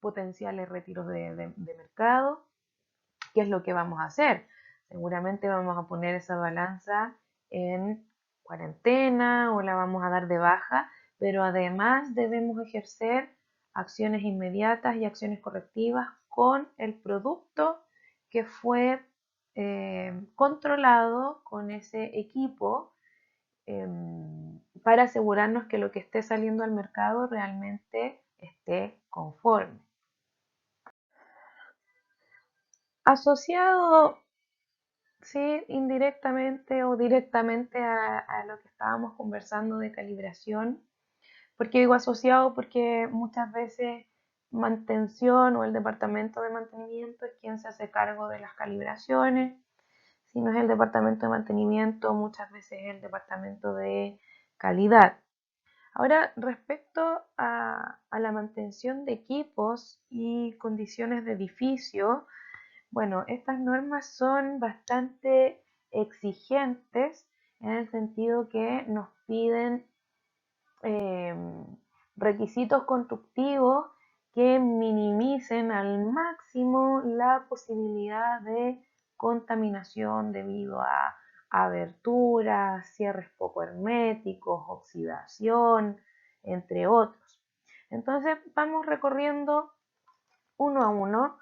potenciales retiros de mercado. ¿Qué es lo que vamos a hacer? Seguramente vamos a poner esa balanza en cuarentena o la vamos a dar de baja, pero además debemos ejercer acciones inmediatas y acciones correctivas con el producto que fue controlado con ese equipo para asegurarnos que lo que esté saliendo al mercado realmente esté conforme. Asociado, sí, indirectamente o directamente a lo que estábamos conversando de calibración. ¿Por qué digo asociado? Porque muchas veces mantención o el departamento de mantenimiento es quien se hace cargo de las calibraciones. Si no es el departamento de mantenimiento, muchas veces es el departamento de calidad. Ahora, respecto a la mantención de equipos y condiciones de edificio, bueno, estas normas son bastante exigentes en el sentido que nos piden eh, requisitos constructivos que minimicen al máximo la posibilidad de contaminación debido a aberturas, cierres poco herméticos, oxidación, entre otros. Entonces vamos recorriendo uno a uno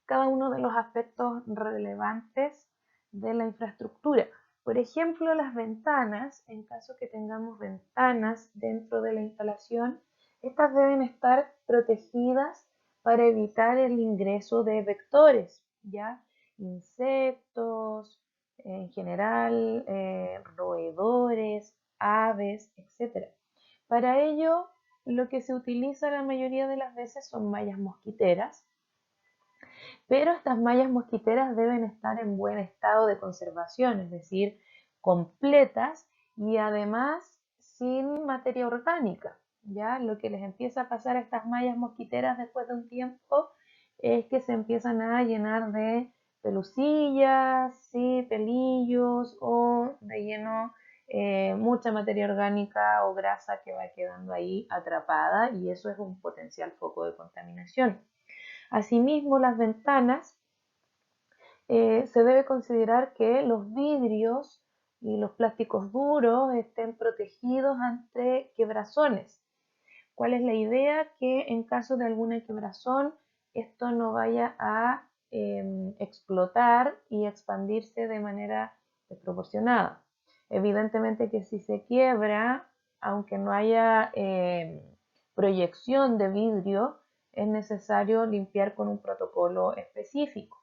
cada uno de los aspectos relevantes de la infraestructura. Por ejemplo, las ventanas, en caso que tengamos ventanas dentro de la instalación, estas deben estar protegidas para evitar el ingreso de vectores, ¿ya? Insectos, en general, roedores, aves, etc. Para ello, lo que se utiliza la mayoría de las veces son mallas mosquiteras, pero estas mallas mosquiteras deben estar en buen estado de conservación, es decir, completas y además sin materia orgánica. ¿Ya? Lo que les empieza a pasar a estas mallas mosquiteras después de un tiempo es que se empiezan a llenar de pelusillas, ¿sí? Pelillos o de lleno mucha materia orgánica o grasa que va quedando ahí atrapada y eso es un potencial foco de contaminación. Asimismo, las ventanas se debe considerar que los vidrios y los plásticos duros estén protegidos ante quebrazones. ¿Cuál es la idea? Que en caso de alguna quebrazón, esto no vaya a explotar y expandirse de manera desproporcionada. Evidentemente que si se quiebra, aunque no haya proyección de vidrio, es necesario limpiar con un protocolo específico.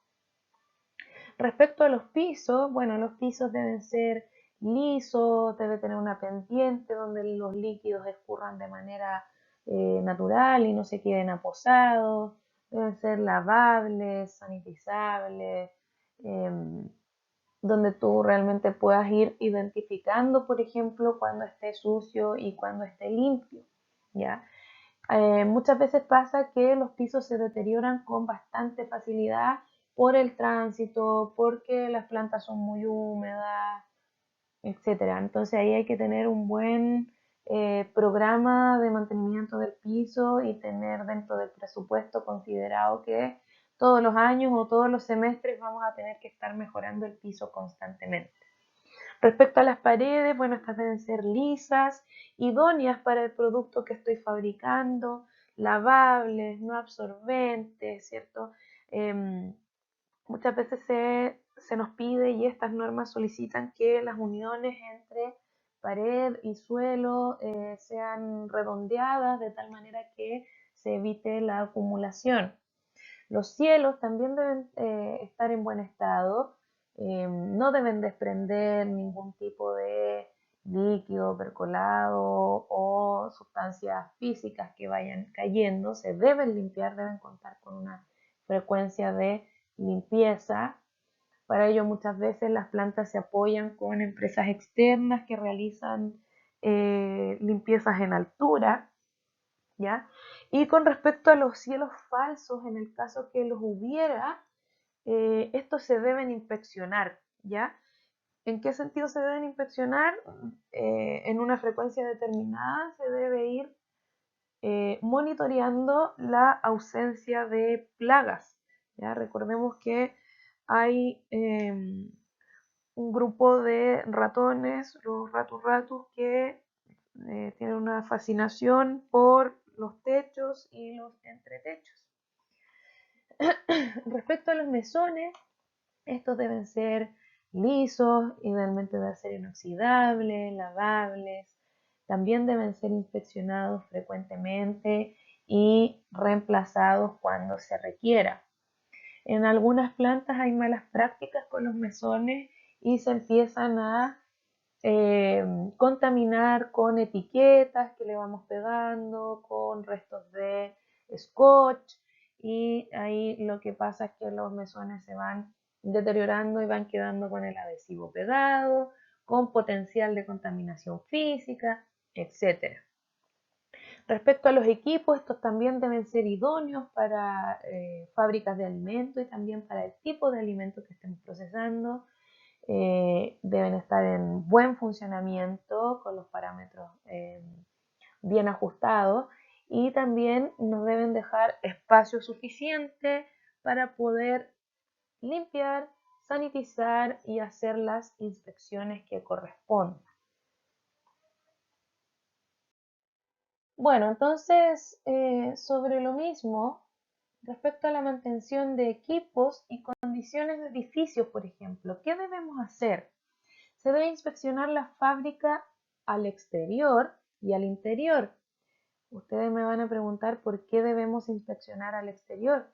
Respecto a los pisos, bueno, los pisos deben ser lisos, debe tener una pendiente donde los líquidos escurran de manera natural y no se queden aposados, deben ser lavables, sanitizables, donde tú realmente puedas ir identificando, por ejemplo, cuando esté sucio y cuando esté limpio, ¿ya? Muchas veces pasa que los pisos se deterioran con bastante facilidad por el tránsito, porque las plantas son muy húmedas, etcétera. Entonces ahí hay que tener un buen programa de mantenimiento del piso y tener dentro del presupuesto considerado que todos los años o todos los semestres vamos a tener que estar mejorando el piso constantemente. Respecto a las paredes, bueno, estas deben ser lisas, idóneas para el producto que estoy fabricando, lavables, no absorbentes, ¿cierto? Muchas veces se nos pide y estas normas solicitan que las uniones entre pared y suelo sean redondeadas de tal manera que se evite la acumulación. Los cielos también deben estar en buen estado, no deben desprender ningún tipo de líquido percolado o sustancias físicas que vayan cayendo, se deben limpiar, deben contar con una frecuencia de limpieza. Para ello muchas veces las plantas se apoyan con empresas externas que realizan limpiezas en altura, ¿ya? Y con respecto a los cielos falsos, en el caso que los hubiera, estos se deben inspeccionar, ¿ya? ¿En qué sentido se deben inspeccionar? En una frecuencia determinada se debe ir monitoreando la ausencia de plagas, ¿ya? Recordemos que hay un grupo de ratones, los ratus que tienen una fascinación por los techos y los entretechos. Respecto a los mesones, estos deben ser lisos, idealmente de acero inoxidable, lavables, también deben ser inspeccionados frecuentemente y reemplazados cuando se requiera. En algunas plantas hay malas prácticas con los mesones y se empiezan a contaminar con etiquetas que le vamos pegando, con restos de scotch, y ahí lo que pasa es que los mesones se van deteriorando y van quedando con el adhesivo pegado, con potencial de contaminación física, etc. Respecto a los equipos, estos también deben ser idóneos para fábricas de alimentos y también para el tipo de alimentos que estemos procesando. Deben estar en buen funcionamiento con los parámetros bien ajustados, y también nos deben dejar espacio suficiente para poder limpiar, sanitizar y hacer las inspecciones que correspondan. Bueno, entonces, sobre lo mismo, respecto a la mantención de equipos y condiciones de edificios, por ejemplo, ¿qué debemos hacer? Se debe inspeccionar la fábrica al exterior y al interior. Ustedes me van a preguntar por qué debemos inspeccionar al exterior.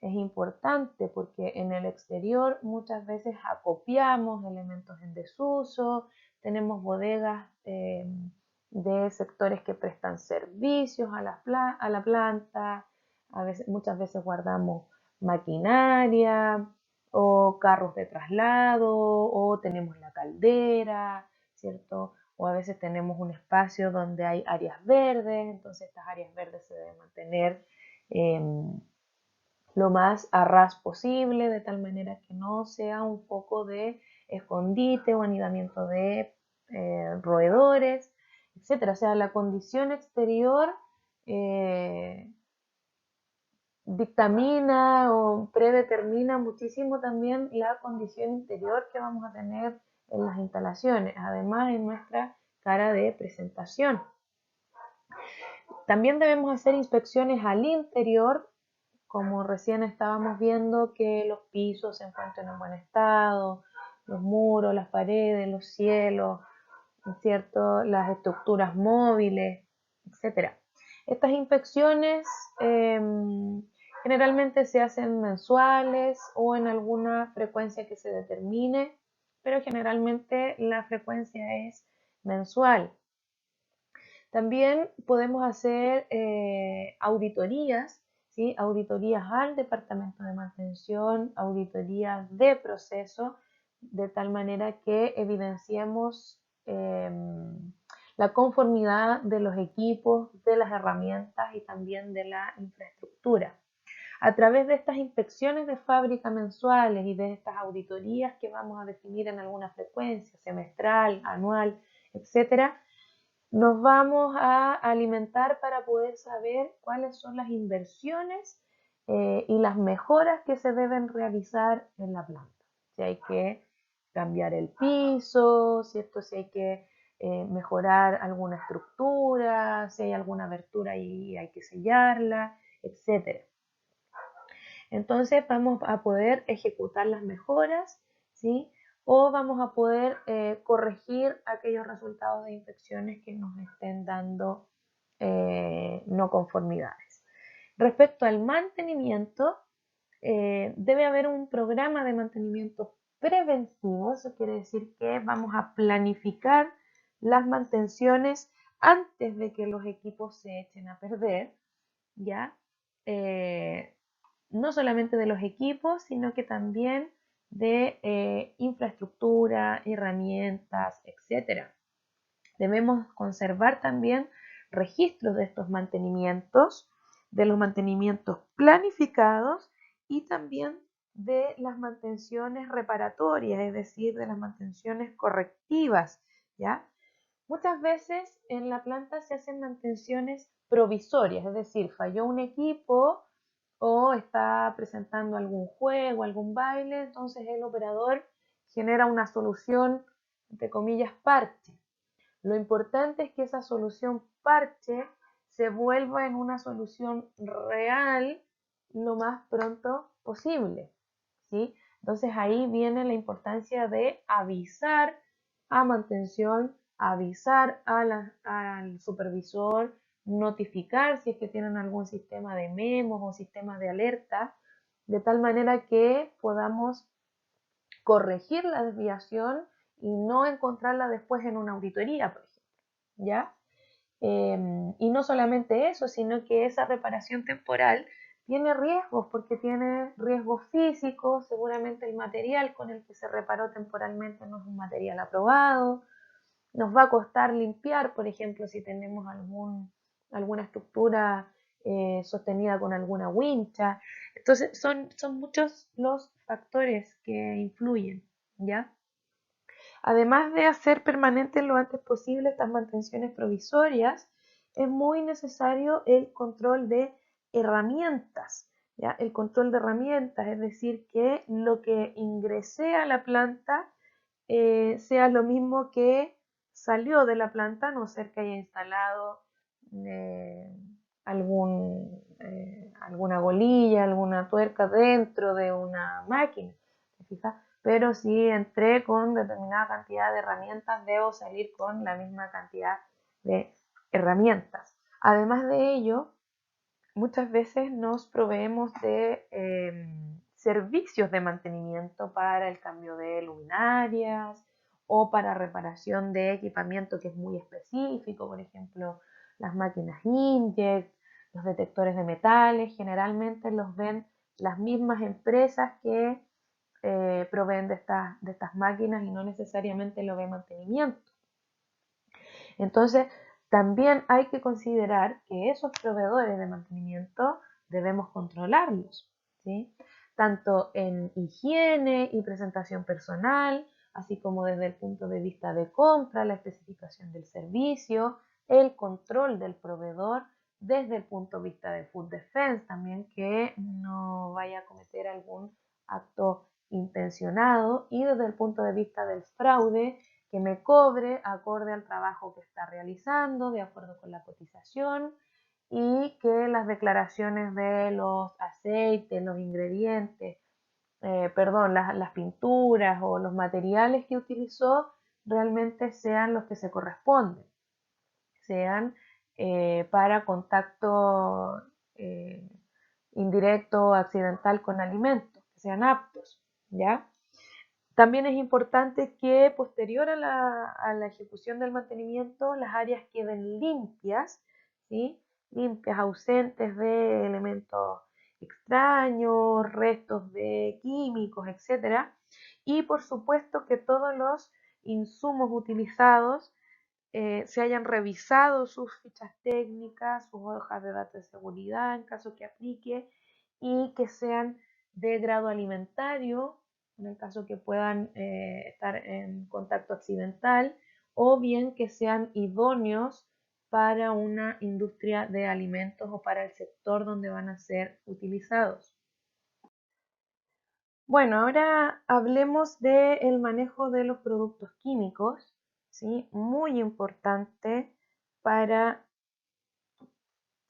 Es importante porque en el exterior muchas veces acopiamos elementos en desuso, tenemos bodegas de sectores que prestan servicios a la planta, muchas veces guardamos maquinaria o carros de traslado, o tenemos la caldera, ¿cierto? O a veces tenemos un espacio donde hay áreas verdes, entonces estas áreas verdes se deben mantener eh, lo más a ras posible, de tal manera que no sea un foco de escondite o anidamiento de roedores, etc. O sea, la condición exterior dictamina o predetermina muchísimo también la condición interior que vamos a tener en las instalaciones, además en nuestra cara de presentación. También debemos hacer inspecciones al interior, como recién estábamos viendo, que los pisos se encuentren en buen estado, los muros, las paredes, los cielos, ¿cierto? Las estructuras móviles, etc. Estas inspecciones generalmente se hacen mensuales o en alguna frecuencia que se determine, pero generalmente la frecuencia es mensual. También podemos hacer auditorías, ¿sí? Auditorías al departamento de mantención, auditorías de proceso, de tal manera que evidenciemos la conformidad de los equipos, de las herramientas y también de la infraestructura. A través de estas inspecciones de fábrica mensuales y de estas auditorías que vamos a definir en alguna frecuencia, semestral, anual, etcétera, nos vamos a alimentar para poder saber cuáles son las inversiones y las mejoras que se deben realizar en la planta. Si hay que cambiar el piso, ¿cierto? Si hay que mejorar alguna estructura, si hay alguna abertura y hay que sellarla, etc. Entonces vamos a poder ejecutar las mejoras, ¿sí? O vamos a poder corregir aquellos resultados de inspecciones que nos estén dando no conformidades. Respecto al mantenimiento, debe haber un programa de mantenimiento preventivo. Eso quiere decir que vamos a planificar las mantenciones antes de que los equipos se echen a perder, ¿ya? No solamente de los equipos, sino que también de infraestructura, herramientas, etc. Debemos conservar también registros de estos mantenimientos, de los mantenimientos planificados y también de las mantenciones reparatorias, es decir, de las mantenciones correctivas, ¿ya? Muchas veces en la planta se hacen mantenciones provisorias, es decir, falló un equipo o está presentando algún juego, algún baile, entonces el operador genera una solución, entre comillas, parche. Lo importante es que esa solución parche se vuelva en una solución real lo más pronto posible, ¿sí? Entonces ahí viene la importancia de avisar a mantención, avisar al supervisor, notificar si es que tienen algún sistema de memos o sistema de alerta, de tal manera que podamos corregir la desviación y no encontrarla después en una auditoría, por ejemplo, ¿ya? Y no solamente eso, sino que esa reparación temporal tiene riesgos, porque tiene riesgos físicos, seguramente el material con el que se reparó temporalmente no es un material aprobado, nos va a costar limpiar, por ejemplo, si tenemos alguna estructura sostenida con alguna wincha. Entonces, son muchos los factores que influyen, ¿ya? Además de hacer permanentes lo antes posible estas mantenciones provisorias, es muy necesario el control de herramientas, ¿ya? El control de herramientas, es decir, que lo que ingrese a la planta sea lo mismo que salió de la planta, a no ser que haya instalado eh, alguna bolilla, alguna tuerca dentro de una máquina, ¿te fijas? Pero si entré con determinada cantidad de herramientas, debo salir con la misma cantidad de herramientas. Además de ello, muchas veces nos proveemos de servicios de mantenimiento para el cambio de luminarias o para reparación de equipamiento que es muy específico, por ejemplo, las máquinas inyect, los detectores de metales, generalmente los ven las mismas empresas que proveen de estas máquinas y no necesariamente lo ve mantenimiento. Entonces, también hay que considerar que esos proveedores de mantenimiento debemos controlarlos, ¿sí? Tanto en higiene y presentación personal, así como desde el punto de vista de compra, la especificación del servicio, el control del proveedor, desde el punto de vista de food defense también, que no vaya a cometer algún acto intencionado, y desde el punto de vista del fraude, que me cobre acorde al trabajo que está realizando, de acuerdo con la cotización, y que las declaraciones de los aceites, los ingredientes, las pinturas o los materiales que utilizó realmente sean los que se corresponden, sean para contacto eh, indirecto o accidental con alimentos, que sean aptos, ¿ya? También es importante que posterior a la ejecución del mantenimiento las áreas queden limpias, ¿sí? Limpias, ausentes de elementos extraños, restos de químicos, etc. Y por supuesto que todos los insumos utilizados se hayan revisado sus fichas técnicas, sus hojas de datos de seguridad en caso que aplique, y que sean de grado alimentario en el caso que puedan estar en contacto accidental, o bien que sean idóneos para una industria de alimentos o para el sector donde van a ser utilizados. Bueno, ahora hablemos del manejo de los productos químicos, ¿sí? Muy importante para...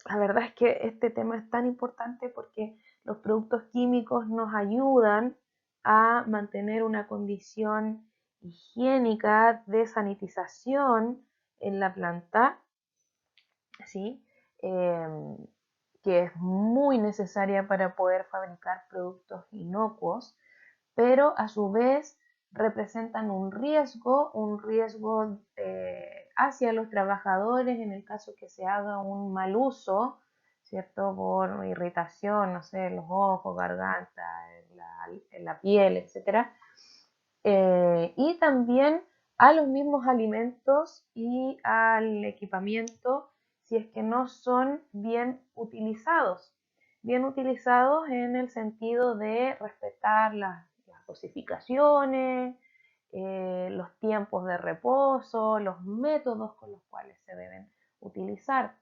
La verdad es que este tema es tan importante porque los productos químicos nos ayudan a mantener una condición higiénica de sanitización en la planta, ¿sí? Em, que es muy necesaria para poder fabricar productos inocuos, pero a su vez representan un riesgo hacia los trabajadores en el caso que se haga un mal uso, ¿cierto? Por irritación, no sé, los ojos, garganta, en la piel, etcétera. Y también a los mismos alimentos y al equipamiento si es que no son bien utilizados. Bien utilizados en el sentido de respetar las dosificaciones, los tiempos de reposo, los métodos con los cuales se deben utilizar.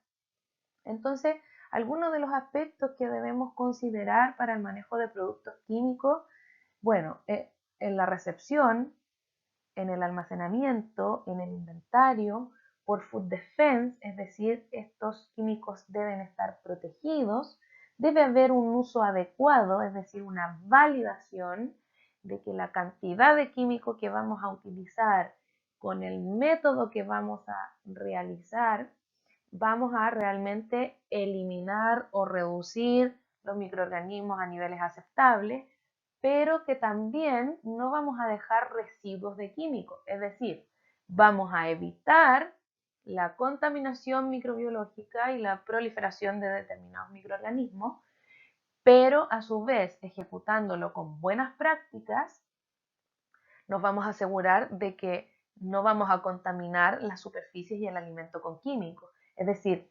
Entonces, algunos de los aspectos que debemos considerar para el manejo de productos químicos, bueno, en la recepción, en el almacenamiento, en el inventario, por food defense, es decir, estos químicos deben estar protegidos, debe haber un uso adecuado, es decir, una validación de que la cantidad de químico que vamos a utilizar con el método que vamos a realizar, vamos a realmente eliminar o reducir los microorganismos a niveles aceptables, pero que también no vamos a dejar residuos de químicos, es decir, vamos a evitar la contaminación microbiológica y la proliferación de determinados microorganismos, pero a su vez, ejecutándolo con buenas prácticas, nos vamos a asegurar de que no vamos a contaminar las superficies y el alimento con químicos. Es decir,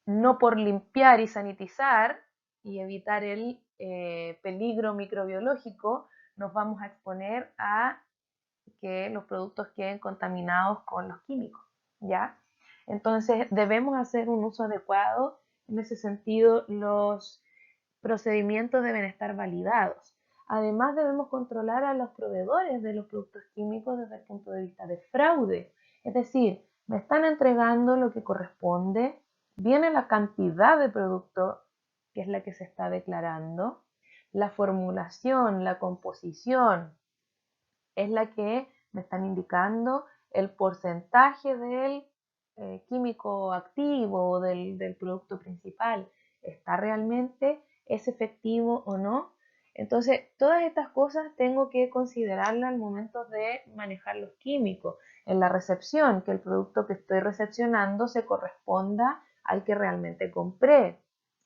no por limpiar y sanitizar y evitar el peligro microbiológico, nos vamos a exponer a que los productos queden contaminados con los químicos, ¿ya? Entonces debemos hacer un uso adecuado. En ese sentido, los procedimientos deben estar validados. Además, debemos controlar a los proveedores de los productos químicos desde el punto de vista de fraude. Es decir, me están entregando lo que corresponde, viene la cantidad de producto que es la que se está declarando, la formulación, la composición es la que me están indicando, el porcentaje del químico activo o del producto principal está realmente, es efectivo o no. Entonces, todas estas cosas tengo que considerarlas al momento de manejar los químicos. En la recepción, que el producto que estoy recepcionando se corresponda al que realmente compré,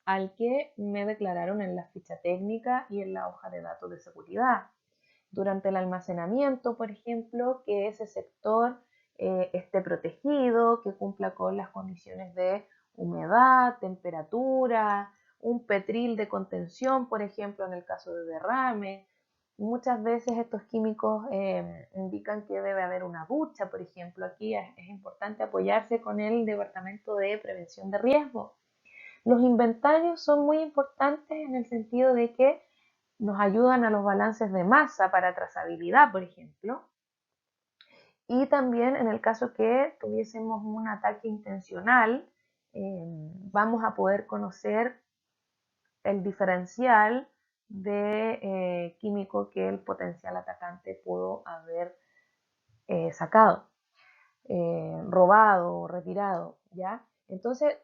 al que me declararon en la ficha técnica y en la hoja de datos de seguridad. Durante el almacenamiento, por ejemplo, que ese sector esté protegido, que cumpla con las condiciones de humedad, temperatura, un petril de contención, por ejemplo, en el caso de derrame. Muchas veces estos químicos indican que debe haber una ducha, por ejemplo. Aquí es importante apoyarse con el Departamento de Prevención de Riesgo. Los inventarios son muy importantes en el sentido de que nos ayudan a los balances de masa para trazabilidad, por ejemplo. Y también en el caso que tuviésemos un ataque intencional, vamos a poder conocer el diferencial de químico que el potencial atacante pudo haber sacado, robado o retirado, ¿ya? Entonces,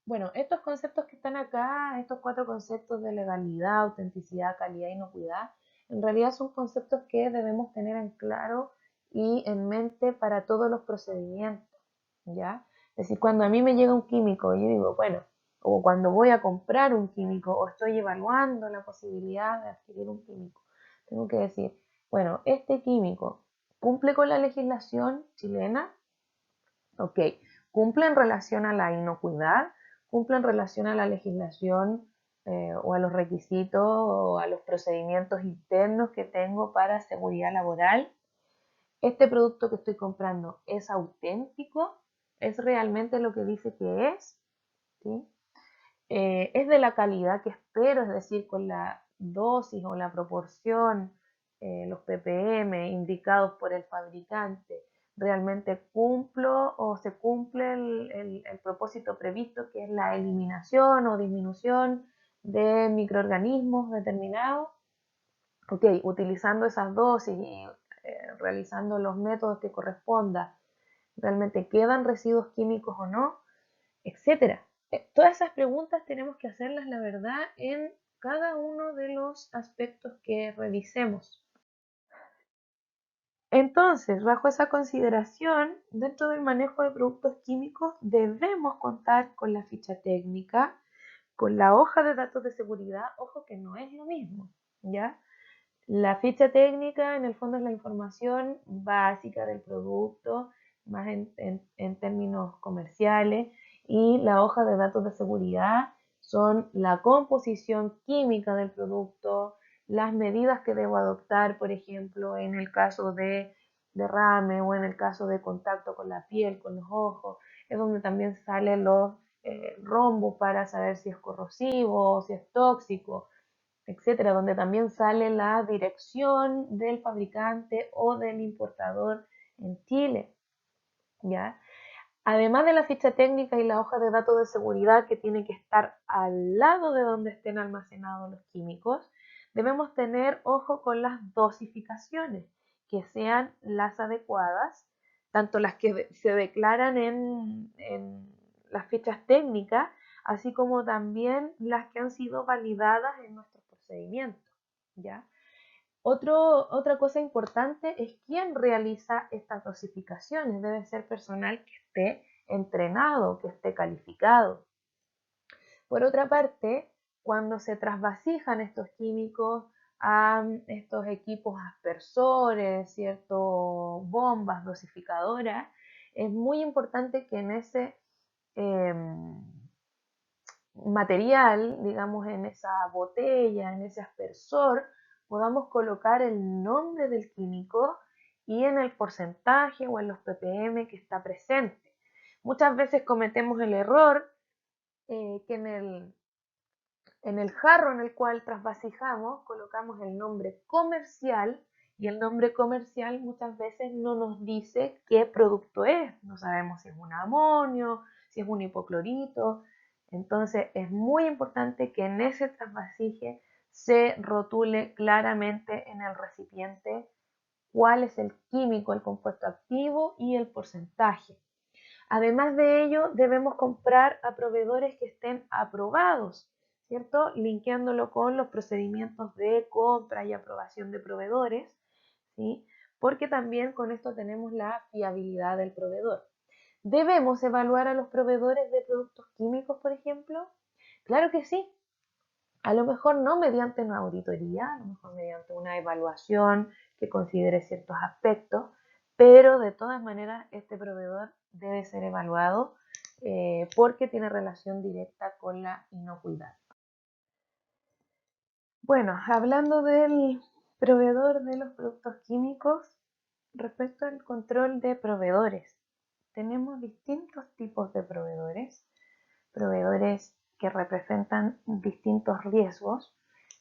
bueno, estos conceptos que están acá, estos 4 conceptos de legalidad, autenticidad, calidad e inocuidad, en realidad son conceptos que debemos tener en claro y en mente para todos los procedimientos, ¿ya? Es decir, cuando a mí me llega un químico, yo digo, bueno, o cuando voy a comprar un químico o estoy evaluando la posibilidad de adquirir un químico, tengo que decir, bueno, este químico cumple con la legislación chilena, ok, cumple en relación a la inocuidad, cumple en relación a la legislación o a los requisitos o a los procedimientos internos que tengo para seguridad laboral. Este producto que estoy comprando es auténtico, es realmente lo que dice que es, ¿sí? Es de la calidad que espero, es decir, con la dosis o la proporción, los ppm indicados por el fabricante, realmente cumplo o se cumple el propósito previsto, que es la eliminación o disminución de microorganismos determinados. Ok, utilizando esas dosis y realizando los métodos que corresponda, realmente quedan residuos químicos o no, etcétera. Todas esas preguntas tenemos que hacerlas, la verdad, en cada uno de los aspectos que revisemos. Entonces, bajo esa consideración, dentro del manejo de productos químicos debemos contar con la ficha técnica, con la hoja de datos de seguridad, ojo que no es lo mismo, ¿ya? La ficha técnica en el fondo es la información básica del producto, más en términos comerciales, y la hoja de datos de seguridad son la composición química del producto, las medidas que debo adoptar, por ejemplo, en el caso de derrame o en el caso de contacto con la piel, con los ojos, es donde también salen los rombos para saber si es corrosivo, si es tóxico, etcétera, donde también sale la dirección del fabricante o del importador en Chile, ¿ya? Además de la ficha técnica y la hoja de datos de seguridad que tiene que estar al lado de donde estén almacenados los químicos, debemos tener ojo con las dosificaciones, que sean las adecuadas, tanto las que se declaran en las fichas técnicas, así como también las que han sido validadas en nuestros procedimientos, ¿ya? Otra cosa importante es quién realiza estas dosificaciones. Debe ser personal que esté entrenado, que esté calificado. Por otra parte, cuando se trasvasijan estos químicos a estos equipos aspersores, ¿cierto? Bombas dosificadoras, es muy importante que en ese material, digamos, en esa botella, en ese aspersor, podamos colocar el nombre del químico y en el porcentaje o en los ppm que está presente. Muchas veces cometemos el error que en el jarro en el cual trasvasijamos colocamos el nombre comercial y el nombre comercial muchas veces no nos dice qué producto es. No sabemos si es un amonio, si es un hipoclorito. Entonces es muy importante que en ese trasvasije se rotule claramente en el recipiente cuál es el químico, el compuesto activo y el porcentaje. Además de ello, debemos comprar a proveedores que estén aprobados, ¿cierto? Linkeándolo con los procedimientos de compra y aprobación de proveedores, ¿sí? Porque también con esto tenemos la fiabilidad del proveedor. ¿Debemos evaluar a los proveedores de productos químicos, por ejemplo? Claro que sí. A lo mejor no mediante una auditoría, a lo mejor mediante una evaluación que considere ciertos aspectos, pero de todas maneras este proveedor debe ser evaluado porque tiene relación directa con la inocuidad. Bueno, hablando del proveedor de los productos químicos, respecto al control de proveedores, tenemos distintos tipos de proveedores que representan distintos riesgos,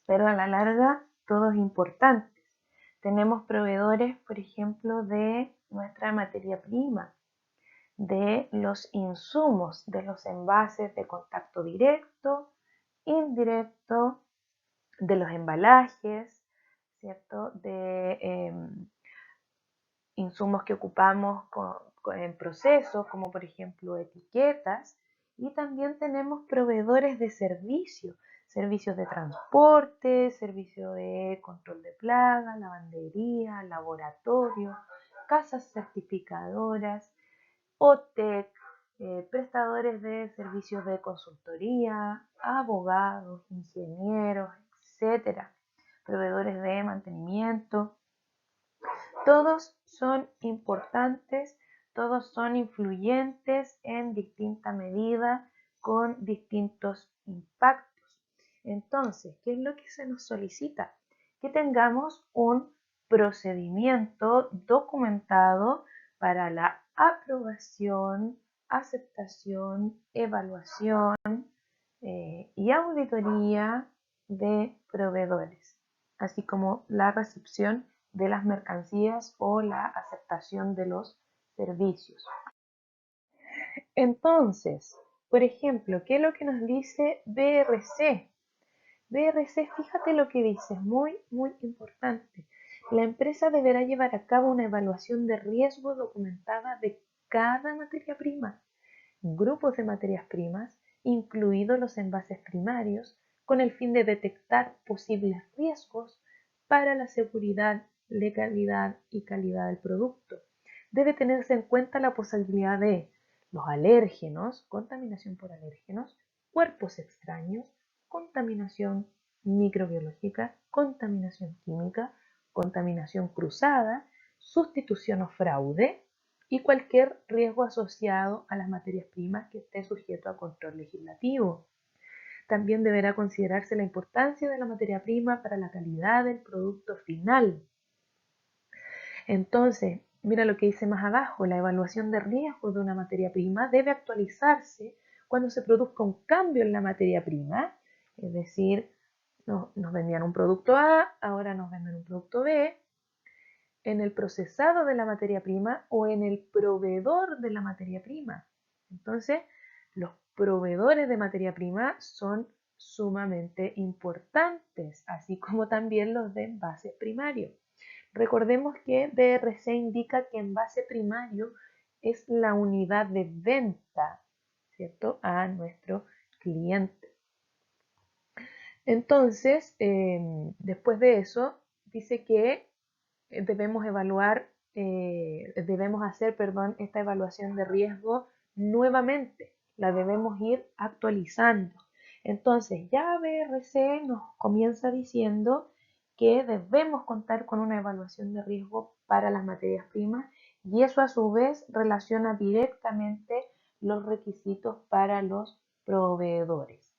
pero a la larga todos importantes. Tenemos proveedores, por ejemplo, de nuestra materia prima, de los insumos, de los envases de contacto directo, indirecto, de los embalajes, ¿cierto? De insumos que ocupamos en procesos, como por ejemplo etiquetas, y también tenemos proveedores de servicios, servicios de transporte, servicio de control de plagas, lavandería, laboratorio, casas certificadoras, OTEC, prestadores de servicios de consultoría, abogados, ingenieros, etcétera, proveedores de mantenimiento. Todos son importantes, todos son influyentes en distinta medida, con distintos impactos. Entonces, ¿qué es lo que se nos solicita? Que tengamos un procedimiento documentado para la aprobación, aceptación, evaluación y auditoría de proveedores, así como la recepción de las mercancías o la aceptación de los servicios. Entonces, por ejemplo, ¿qué es lo que nos dice BRC? BRC, fíjate lo que dice, es muy, muy importante. La empresa deberá llevar a cabo una evaluación de riesgo documentada de cada materia prima, grupos de materias primas, incluidos los envases primarios, con el fin de detectar posibles riesgos para la seguridad, legalidad y calidad del producto. Debe tenerse en cuenta la posibilidad de los alérgenos, contaminación por alérgenos, cuerpos extraños, contaminación microbiológica, contaminación química, contaminación cruzada, sustitución o fraude, y cualquier riesgo asociado a las materias primas que esté sujeto a control legislativo. También deberá considerarse la importancia de la materia prima para la calidad del producto final. Entonces, mira lo que dice más abajo, la evaluación de riesgo de una materia prima debe actualizarse cuando se produzca un cambio en la materia prima, es decir, nos vendían un producto A, ahora nos venden un producto B, en el procesado de la materia prima o en el proveedor de la materia prima. Entonces, los proveedores de materia prima son sumamente importantes, así como también los de envase primario. Recordemos que BRC indica que envase primario es la unidad de venta, ¿cierto?, a nuestro cliente. Entonces, después de eso, dice que debemos hacer, esta evaluación de riesgo nuevamente, la debemos ir actualizando. Entonces, ya BRC nos comienza diciendo que debemos contar con una evaluación de riesgo para las materias primas y eso a su vez relaciona directamente los requisitos para los proveedores.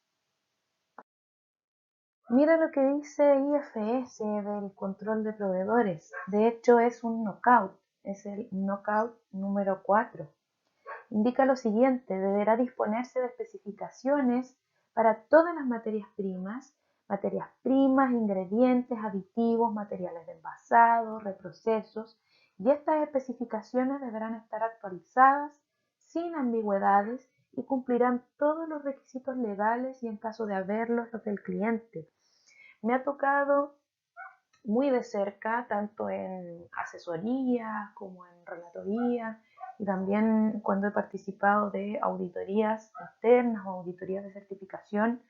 Mira lo que dice IFS del control de proveedores. De hecho, es un knockout. Es el knockout número 4. Indica lo siguiente: deberá disponerse de especificaciones para todas las materias primas, ingredientes, aditivos, materiales de envasado, reprocesos, y estas especificaciones deberán estar actualizadas, sin ambigüedades, y cumplirán todos los requisitos legales y, en caso de haberlos, los del cliente. Me ha tocado muy de cerca, tanto en asesoría como en relatoría, y también cuando he participado de auditorías externas o auditorías de certificación,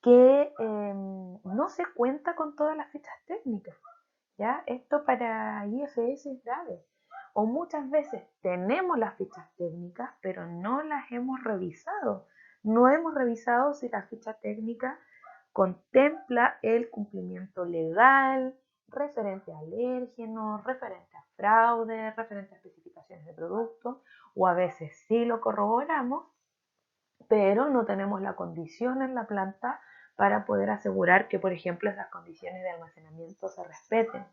que no se cuenta con todas las fichas técnicas. ¿Ya? Esto para IFS es grave. O muchas veces tenemos las fichas técnicas, pero no las hemos revisado. No hemos revisado si la ficha técnica contempla el cumplimiento legal, referente a alérgenos, referente a fraude, referente a especificaciones de producto, o a veces sí lo corroboramos, pero no tenemos la condición en la planta para poder asegurar que, por ejemplo, esas condiciones de almacenamiento se respeten.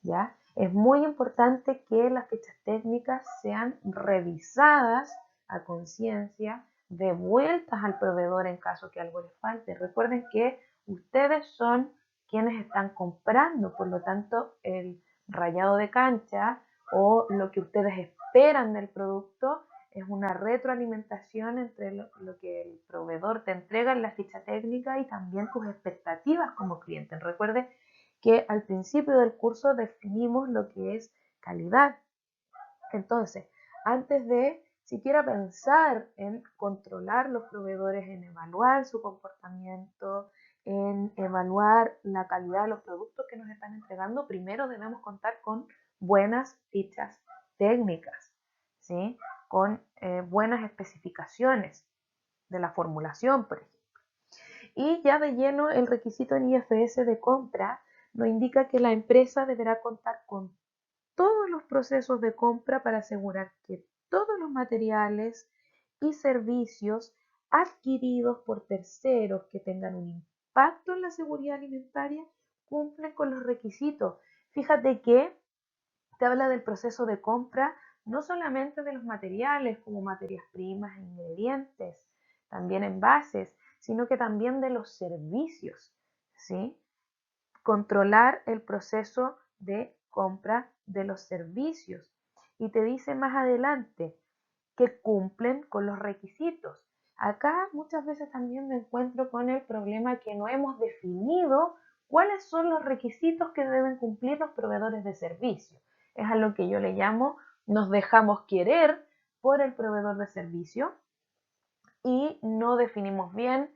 ¿Ya? Es muy importante que las fichas técnicas sean revisadas a conciencia, devueltas al proveedor en caso que algo les falte. Recuerden que ustedes son quienes están comprando, por lo tanto, el rayado de cancha o lo que ustedes esperan del producto es una retroalimentación entre lo que el proveedor te entrega en la ficha técnica y también tus expectativas como cliente. Recuerde que al principio del curso definimos lo que es calidad. Entonces, antes de siquiera pensar en controlar los proveedores, en evaluar su comportamiento, en evaluar la calidad de los productos que nos están entregando, primero debemos contar con buenas fichas técnicas, ¿sí? Con buenas especificaciones de la formulación, por ejemplo. Y ya de lleno, el requisito en IFS de compra nos indica que la empresa deberá contar con todos los procesos de compra para asegurar que todos los materiales y servicios adquiridos por terceros que tengan un impacto en la seguridad alimentaria cumplen con los requisitos. Fíjate que te habla del proceso de compra no solamente de los materiales como materias primas e ingredientes, también envases, sino que también de los servicios, ¿sí? Controlar el proceso de compra de los servicios. Y te dice más adelante que cumplen con los requisitos. Acá muchas veces también me encuentro con el problema que no hemos definido cuáles son los requisitos que deben cumplir los proveedores de servicio. Es a lo que yo le llamo nos dejamos querer por el proveedor de servicio y no definimos bien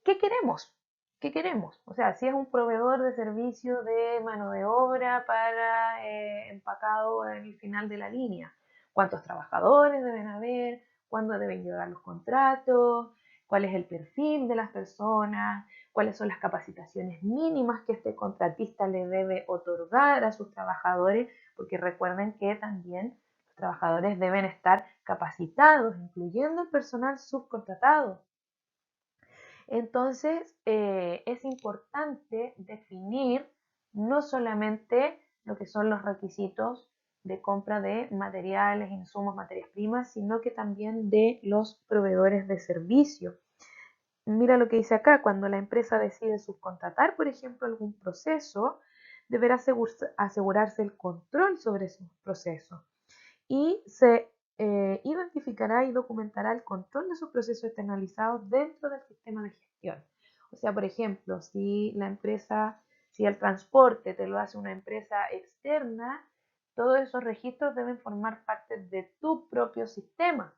qué queremos. ¿Qué queremos? O sea, si es un proveedor de servicio de mano de obra para empacado en el final de la línea, ¿cuántos trabajadores deben haber? ¿Cuándo deben llegar los contratos? ¿Cuál es el perfil de las personas? ¿Cuáles son las capacitaciones mínimas que este contratista le debe otorgar a sus trabajadores? Porque recuerden que también los trabajadores deben estar capacitados, incluyendo el personal subcontratado. Entonces, es importante definir no solamente lo que son los requisitos de compra de materiales, insumos, materias primas, sino que también de los proveedores de servicio. Mira lo que dice acá: cuando la empresa decide subcontratar, por ejemplo, algún proceso, deberá asegurarse el control sobre esos procesos y se identificará y documentará el control de sus procesos externalizados dentro del sistema de gestión. O sea, por ejemplo, si el transporte te lo hace una empresa externa, todos esos registros deben formar parte de tu propio sistema.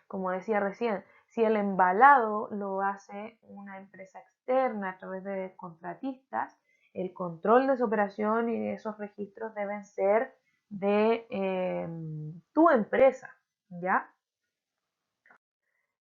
Como decía recién, Si el embalado lo hace una empresa externa a través de contratistas, el control de su operación y de esos registros deben ser de tu empresa, ¿ya?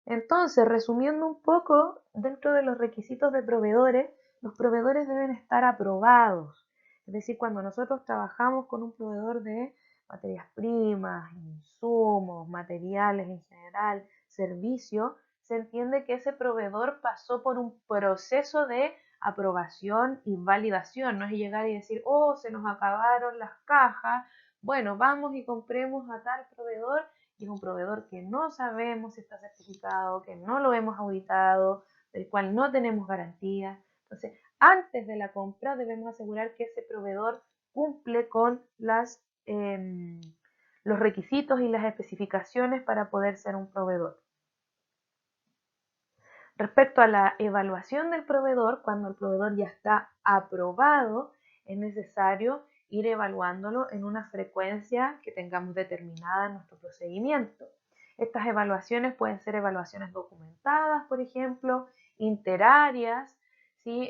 Entonces, resumiendo un poco, dentro de los requisitos de proveedores, los proveedores deben estar aprobados. Es decir, cuando nosotros trabajamos con un proveedor de materias primas, insumos, materiales en general, servicios, se entiende que ese proveedor pasó por un proceso de aprobación y validación. No es llegar y decir, oh, se nos acabaron las cajas, bueno, vamos y compremos a tal proveedor y es un proveedor que no sabemos si está certificado, que no lo hemos auditado, del cual no tenemos garantía. Entonces, antes de la compra debemos asegurar que ese proveedor cumple con los requisitos y las especificaciones para poder ser un proveedor. Respecto a la evaluación del proveedor, cuando el proveedor ya está aprobado, es necesario ir evaluándolo en una frecuencia que tengamos determinada en nuestro procedimiento. Estas evaluaciones pueden ser evaluaciones documentadas, por ejemplo, interarias, ¿sí?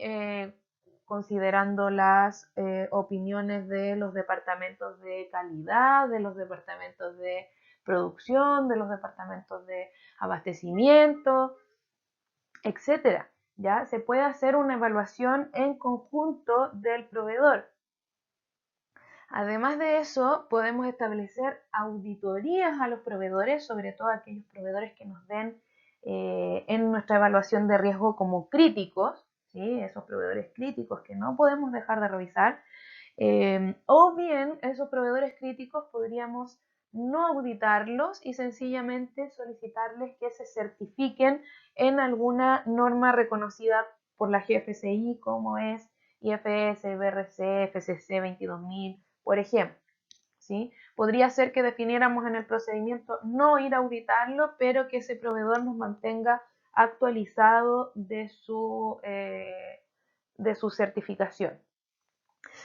Considerando las opiniones de los departamentos de calidad, de los departamentos de producción, de los departamentos de abastecimiento, etcétera. ¿Ya? Se puede hacer una evaluación en conjunto del proveedor. Además de eso, podemos establecer auditorías a los proveedores, sobre todo aquellos proveedores que nos den en nuestra evaluación de riesgo como críticos, ¿sí? Esos proveedores críticos que no podemos dejar de revisar, o bien esos proveedores críticos podríamos no auditarlos y sencillamente solicitarles que se certifiquen en alguna norma reconocida por la GFCI como es IFS, BRC, FCC 22000, por ejemplo. ¿Sí? Podría ser que definiéramos en el procedimiento no ir a auditarlo, pero que ese proveedor nos mantenga actualizado de su certificación.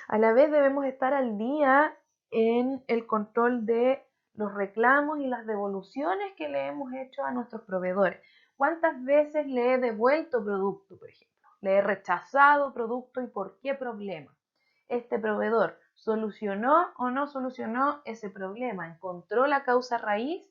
A la vez debemos estar al día en el control de los reclamos y las devoluciones que le hemos hecho a nuestros proveedores. ¿Cuántas veces le he devuelto producto, por ejemplo? ¿Le he rechazado producto y por qué problema? Este proveedor solucionó o no solucionó ese problema, encontró la causa raíz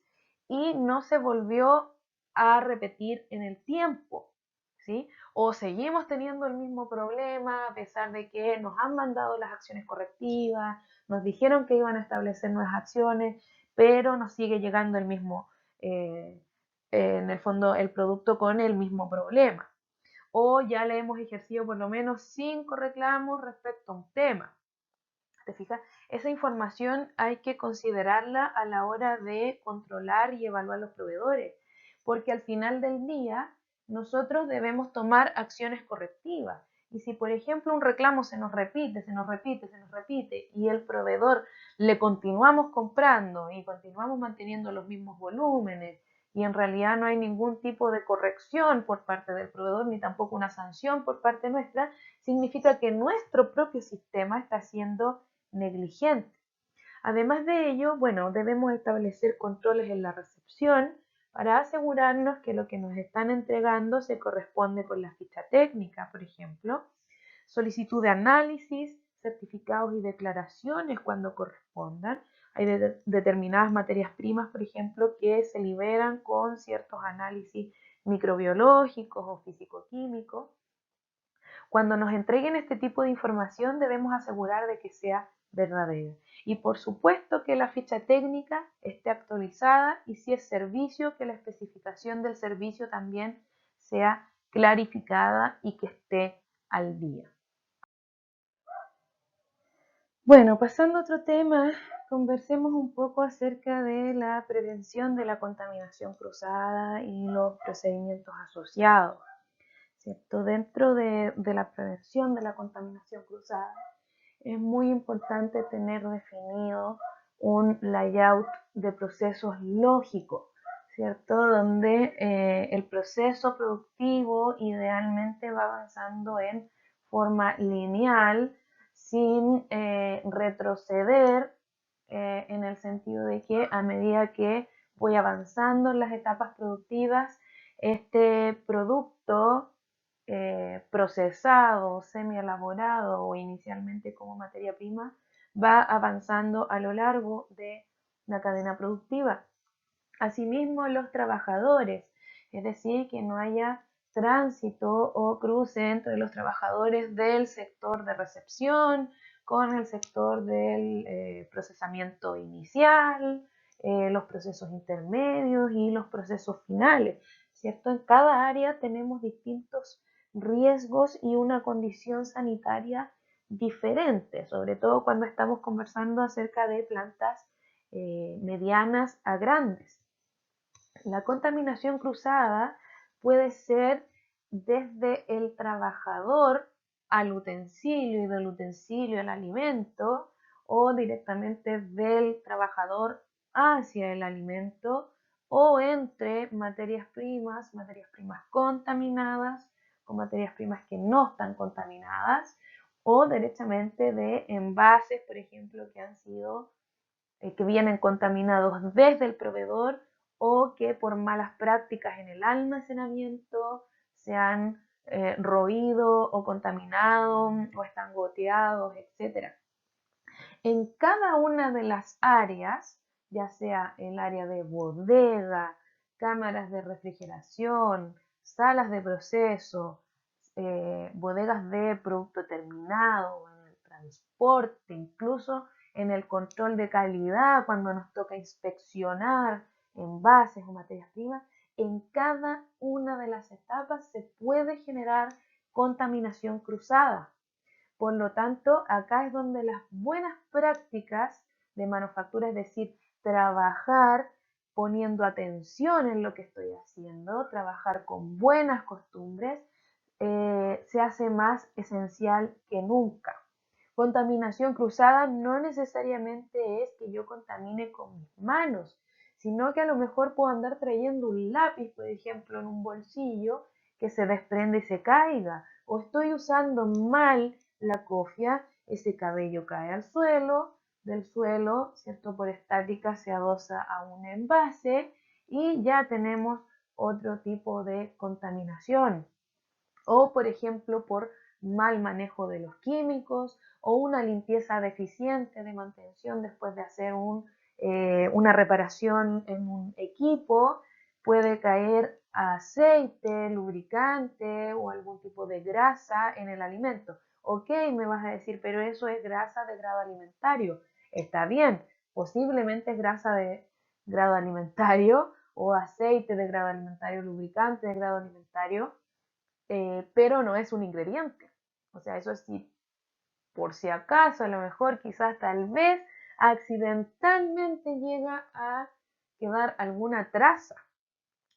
y no se volvió a repetir en el tiempo, ¿sí? O seguimos teniendo el mismo problema a pesar de que nos han mandado las acciones correctivas, nos dijeron que iban a establecer nuevas acciones, pero nos sigue llegando el mismo, en el fondo, el producto con el mismo problema. O ya le hemos ejercido por lo menos 5 reclamos respecto a un tema. ¿Te fijas? Esa información hay que considerarla a la hora de controlar y evaluar los proveedores, porque al final del día nosotros debemos tomar acciones correctivas. Y si, por ejemplo, un reclamo se nos repite, se nos repite, se nos repite, y el proveedor le continuamos comprando y continuamos manteniendo los mismos volúmenes, y en realidad no hay ningún tipo de corrección por parte del proveedor, ni tampoco una sanción por parte nuestra, significa que nuestro propio sistema está siendo negligente. Además de ello, bueno, debemos establecer controles en la recepción para asegurarnos que lo que nos están entregando se corresponde con la ficha técnica, por ejemplo, solicitud de análisis, certificados y declaraciones cuando correspondan. Hay determinadas materias primas, por ejemplo, que se liberan con ciertos análisis microbiológicos o físico-químicos. Cuando nos entreguen este tipo de información debemos asegurar de que sea verdadera. Y por supuesto que la ficha técnica esté actualizada y si es servicio, que la especificación del servicio también sea clarificada y que esté al día. Bueno, pasando a otro tema, conversemos un poco acerca de la prevención de la contaminación cruzada y los procedimientos asociados. ¿Cierto? Dentro de la prevención de la contaminación cruzada es muy importante tener definido un layout de procesos lógicos, ¿cierto? Donde el proceso productivo idealmente va avanzando en forma lineal, sin retroceder, en el sentido de que a medida que voy avanzando en las etapas productivas, este producto procesado, semi-elaborado o inicialmente como materia prima va avanzando a lo largo de la cadena productiva. Asimismo, los trabajadores, es decir, que no haya tránsito o cruce entre los trabajadores del sector de recepción con el sector del procesamiento inicial, los procesos intermedios y los procesos finales, ¿cierto? En cada área tenemos distintos riesgos y una condición sanitaria diferente, sobre todo cuando estamos conversando acerca de plantas medianas a grandes. La contaminación cruzada puede ser desde el trabajador al utensilio y del utensilio al alimento, o directamente del trabajador hacia el alimento, o entre materias primas contaminadas con materias primas que no están contaminadas, o derechamente de envases, por ejemplo, que vienen contaminados desde el proveedor o que por malas prácticas en el almacenamiento se han roído o contaminado o están goteados, etc. En cada una de las áreas, ya sea el área de bodega, cámaras de refrigeración, salas de proceso, bodegas de producto terminado, en el transporte, incluso en el control de calidad, cuando nos toca inspeccionar envases o materias primas, en cada una de las etapas se puede generar contaminación cruzada. Por lo tanto, acá es donde las buenas prácticas de manufactura, es decir, trabajar poniendo atención en lo que estoy haciendo, trabajar con buenas costumbres, se hace más esencial que nunca. Contaminación cruzada no necesariamente es que yo contamine con mis manos, sino que a lo mejor puedo andar trayendo un lápiz, por ejemplo, en un bolsillo que se desprende y se caiga, o estoy usando mal la cofia, ese cabello cae al suelo, del suelo, ¿cierto? Por estática se adosa a un envase y ya tenemos otro tipo de contaminación. O, por ejemplo, por mal manejo de los químicos o una limpieza deficiente de mantención después de hacer una reparación en un equipo, puede caer aceite, lubricante o algún tipo de grasa en el alimento. Ok, me vas a decir, pero eso es grasa de grado alimentario. Está bien, posiblemente es grasa de grado alimentario o aceite de grado alimentario, lubricante de grado alimentario, pero no es un ingrediente. O sea, eso sí, por si acaso, a lo mejor, quizás, tal vez, accidentalmente llega a quedar alguna traza.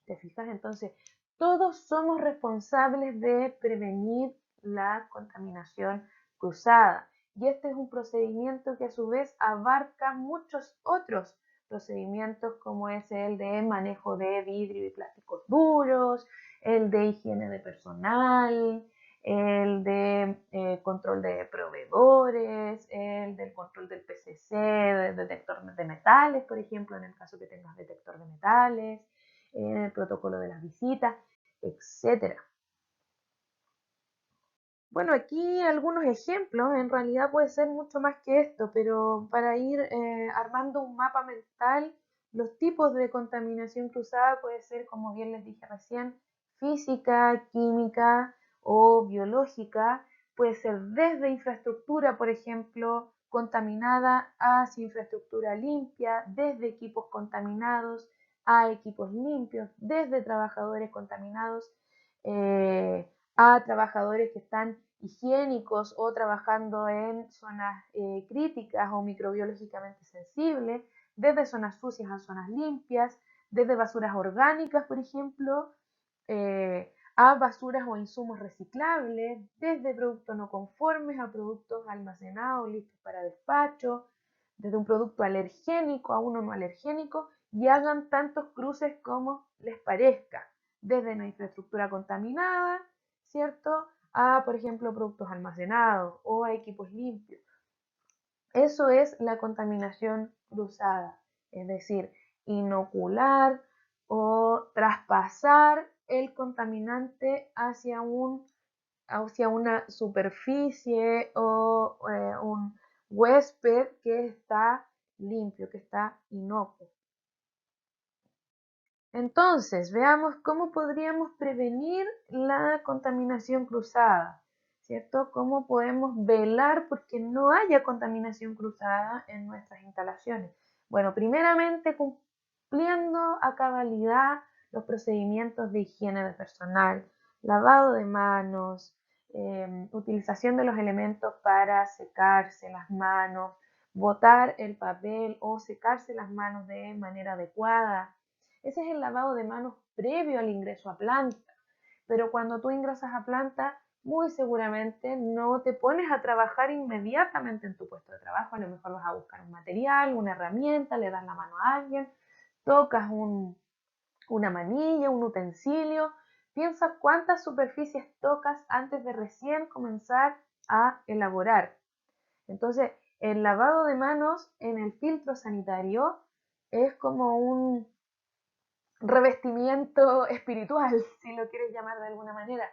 ¿Te fijas? Entonces, todos somos responsables de prevenir la contaminación cruzada. Y este es un procedimiento que a su vez abarca muchos otros procedimientos, como es el de manejo de vidrio y plásticos duros, el de higiene de personal, el de control de proveedores, el del control del PCC, del detector de metales, por ejemplo, en el caso que tengas detector de metales, el protocolo de las visitas, etcétera. Bueno, aquí algunos ejemplos, en realidad puede ser mucho más que esto, pero para ir armando un mapa mental, los tipos de contaminación cruzada puede ser, como bien les dije recién, física, química o biológica, puede ser desde infraestructura, por ejemplo, contaminada hacia infraestructura limpia, desde equipos contaminados a equipos limpios, desde trabajadores contaminados a trabajadores que están higiénicos o trabajando en zonas críticas o microbiológicamente sensibles, desde zonas sucias a zonas limpias, desde basuras orgánicas, por ejemplo, a basuras o insumos reciclables, desde productos no conformes a productos almacenados, listos para despacho, desde un producto alergénico a uno no alergénico, y hagan tantos cruces como les parezca, desde la infraestructura contaminada, ¿cierto?, a, por ejemplo, productos almacenados o a equipos limpios. Eso es la contaminación cruzada, es decir, inocular o traspasar el contaminante hacia una superficie o un huésped que está limpio, que está inocuo. Entonces, veamos cómo podríamos prevenir la contaminación cruzada, ¿cierto? ¿Cómo podemos velar porque no haya contaminación cruzada en nuestras instalaciones? Bueno, primeramente cumpliendo a cabalidad los procedimientos de higiene de personal, lavado de manos, utilización de los elementos para secarse las manos, botar el papel o secarse las manos de manera adecuada. Ese es el lavado de manos previo al ingreso a planta. Pero cuando tú ingresas a planta, muy seguramente no te pones a trabajar inmediatamente en tu puesto de trabajo. A lo mejor vas a buscar un material, una herramienta, le das la mano a alguien, tocas una manilla, un utensilio. Piensa cuántas superficies tocas antes de recién comenzar a elaborar. Entonces, el lavado de manos en el filtro sanitario es como un revestimiento espiritual, si lo quieres llamar de alguna manera,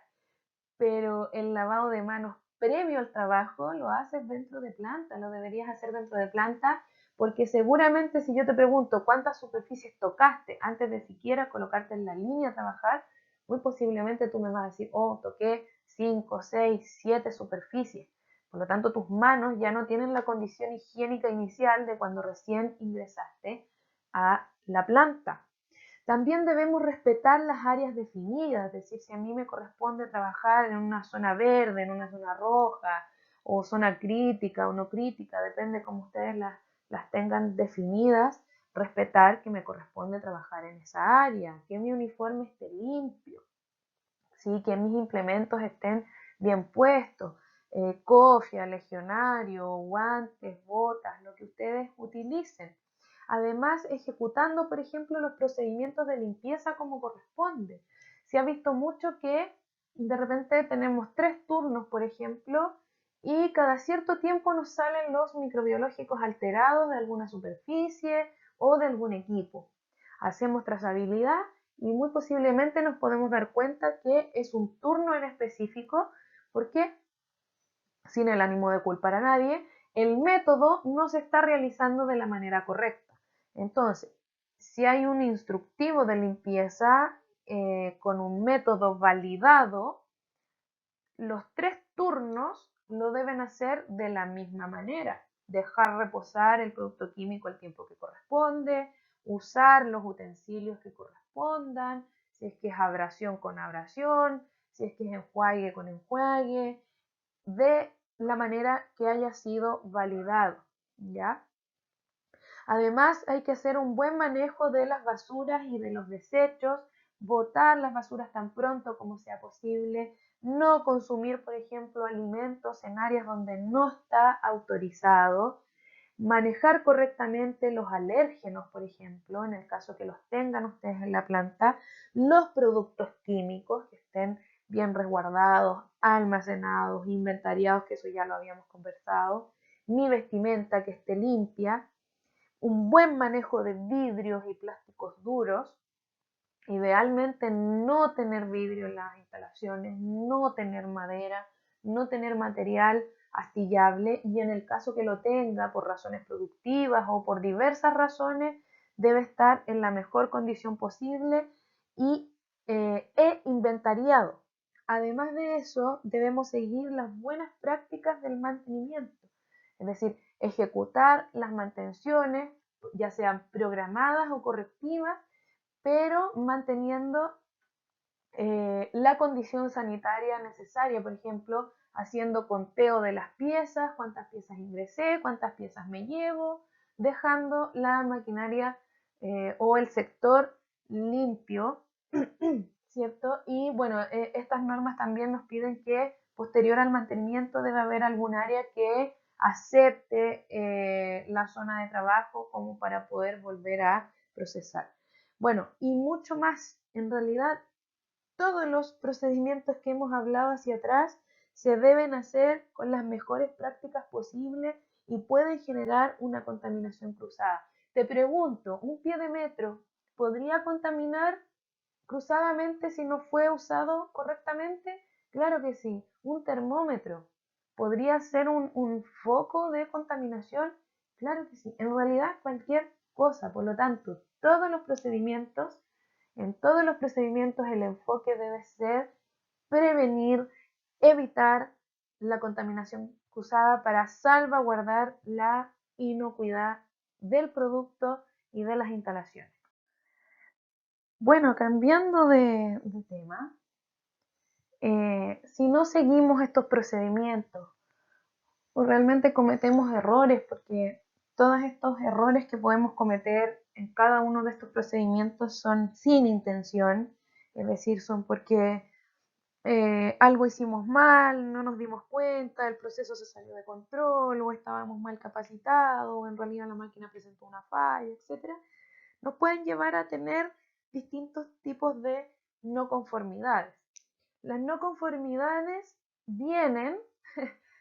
pero el lavado de manos previo al trabajo lo haces dentro de planta, lo deberías hacer dentro de planta, porque seguramente si yo te pregunto cuántas superficies tocaste antes de siquiera colocarte en la línea a trabajar, muy posiblemente tú me vas a decir, oh, toqué 5, 6, 7 superficies. Por lo tanto, tus manos ya no tienen la condición higiénica inicial de cuando recién ingresaste a la planta. También debemos respetar las áreas definidas, es decir, si a mí me corresponde trabajar en una zona verde, en una zona roja, o zona crítica o no crítica, depende cómo ustedes las tengan definidas, respetar que me corresponde trabajar en esa área, que mi uniforme esté limpio, ¿sí? Que mis implementos estén bien puestos, cofia, legionario, guantes, botas, lo que ustedes utilicen. Además, ejecutando, por ejemplo, los procedimientos de limpieza como corresponde. Se ha visto mucho que de repente tenemos 3 turnos, por ejemplo, y cada cierto tiempo nos salen los microbiológicos alterados de alguna superficie o de algún equipo. Hacemos trazabilidad y muy posiblemente nos podemos dar cuenta que es un turno en específico porque, sin el ánimo de culpar a nadie, el método no se está realizando de la manera correcta. Entonces, si hay un instructivo de limpieza con un método validado, los 3 turnos lo deben hacer de la misma manera. Dejar reposar el producto químico el tiempo que corresponde, usar los utensilios que correspondan, si es que es abrasión con abrasión, si es que es enjuague con enjuague, de la manera que haya sido validado, ¿ya? Además, hay que hacer un buen manejo de las basuras y de los desechos, botar las basuras tan pronto como sea posible, no consumir, por ejemplo, alimentos en áreas donde no está autorizado, manejar correctamente los alérgenos, por ejemplo, en el caso que los tengan ustedes en la planta, los productos químicos que estén bien resguardados, almacenados, inventariados, que eso ya lo habíamos conversado, mi vestimenta que esté limpia, un buen manejo de vidrios y plásticos duros, idealmente no tener vidrio en las instalaciones, no tener madera, no tener material astillable y en el caso que lo tenga por razones productivas o por diversas razones, debe estar en la mejor condición posible e inventariado. Además de eso, debemos seguir las buenas prácticas del mantenimiento, es decir, ejecutar las mantenciones, ya sean programadas o correctivas, pero manteniendo la condición sanitaria necesaria, por ejemplo, haciendo conteo de las piezas, cuántas piezas ingresé, cuántas piezas me llevo, dejando la maquinaria o el sector limpio, ¿cierto? Y bueno, estas normas también nos piden que posterior al mantenimiento debe haber algún área que acepte la zona de trabajo como para poder volver a procesar. Bueno, y mucho más. En realidad, todos los procedimientos que hemos hablado hacia atrás se deben hacer con las mejores prácticas posibles y pueden generar una contaminación cruzada. Te pregunto, ¿un pie de metro podría contaminar cruzadamente si no fue usado correctamente? Claro que sí. Un termómetro podría ser un foco de contaminación. Claro que sí. En realidad cualquier cosa. Por lo tanto, en todos los procedimientos el enfoque debe ser prevenir, evitar la contaminación cruzada para salvaguardar la inocuidad del producto y de las instalaciones. Bueno, cambiando de tema, si no seguimos estos procedimientos o realmente cometemos errores, porque todos estos errores que podemos cometer en cada uno de estos procedimientos son sin intención, es decir, son porque algo hicimos mal, no nos dimos cuenta, el proceso se salió de control, o estábamos mal capacitados, o en realidad la máquina presentó una falla, etc. Nos pueden llevar a tener distintos tipos de no conformidades. Las no conformidades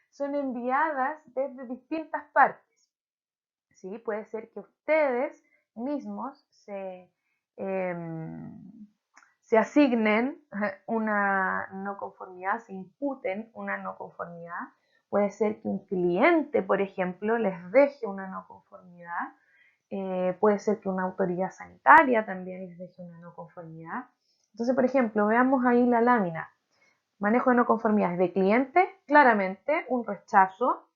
son enviadas desde distintas partes. ¿Sí? Puede ser que ustedes mismos se asignen una no conformidad, se imputen una no conformidad. Puede ser que un cliente, por ejemplo, les deje una no conformidad. Puede ser que una autoridad sanitaria también les deje una no conformidad. Entonces, por ejemplo, veamos ahí la lámina. Manejo de no conformidades de cliente, claramente un rechazo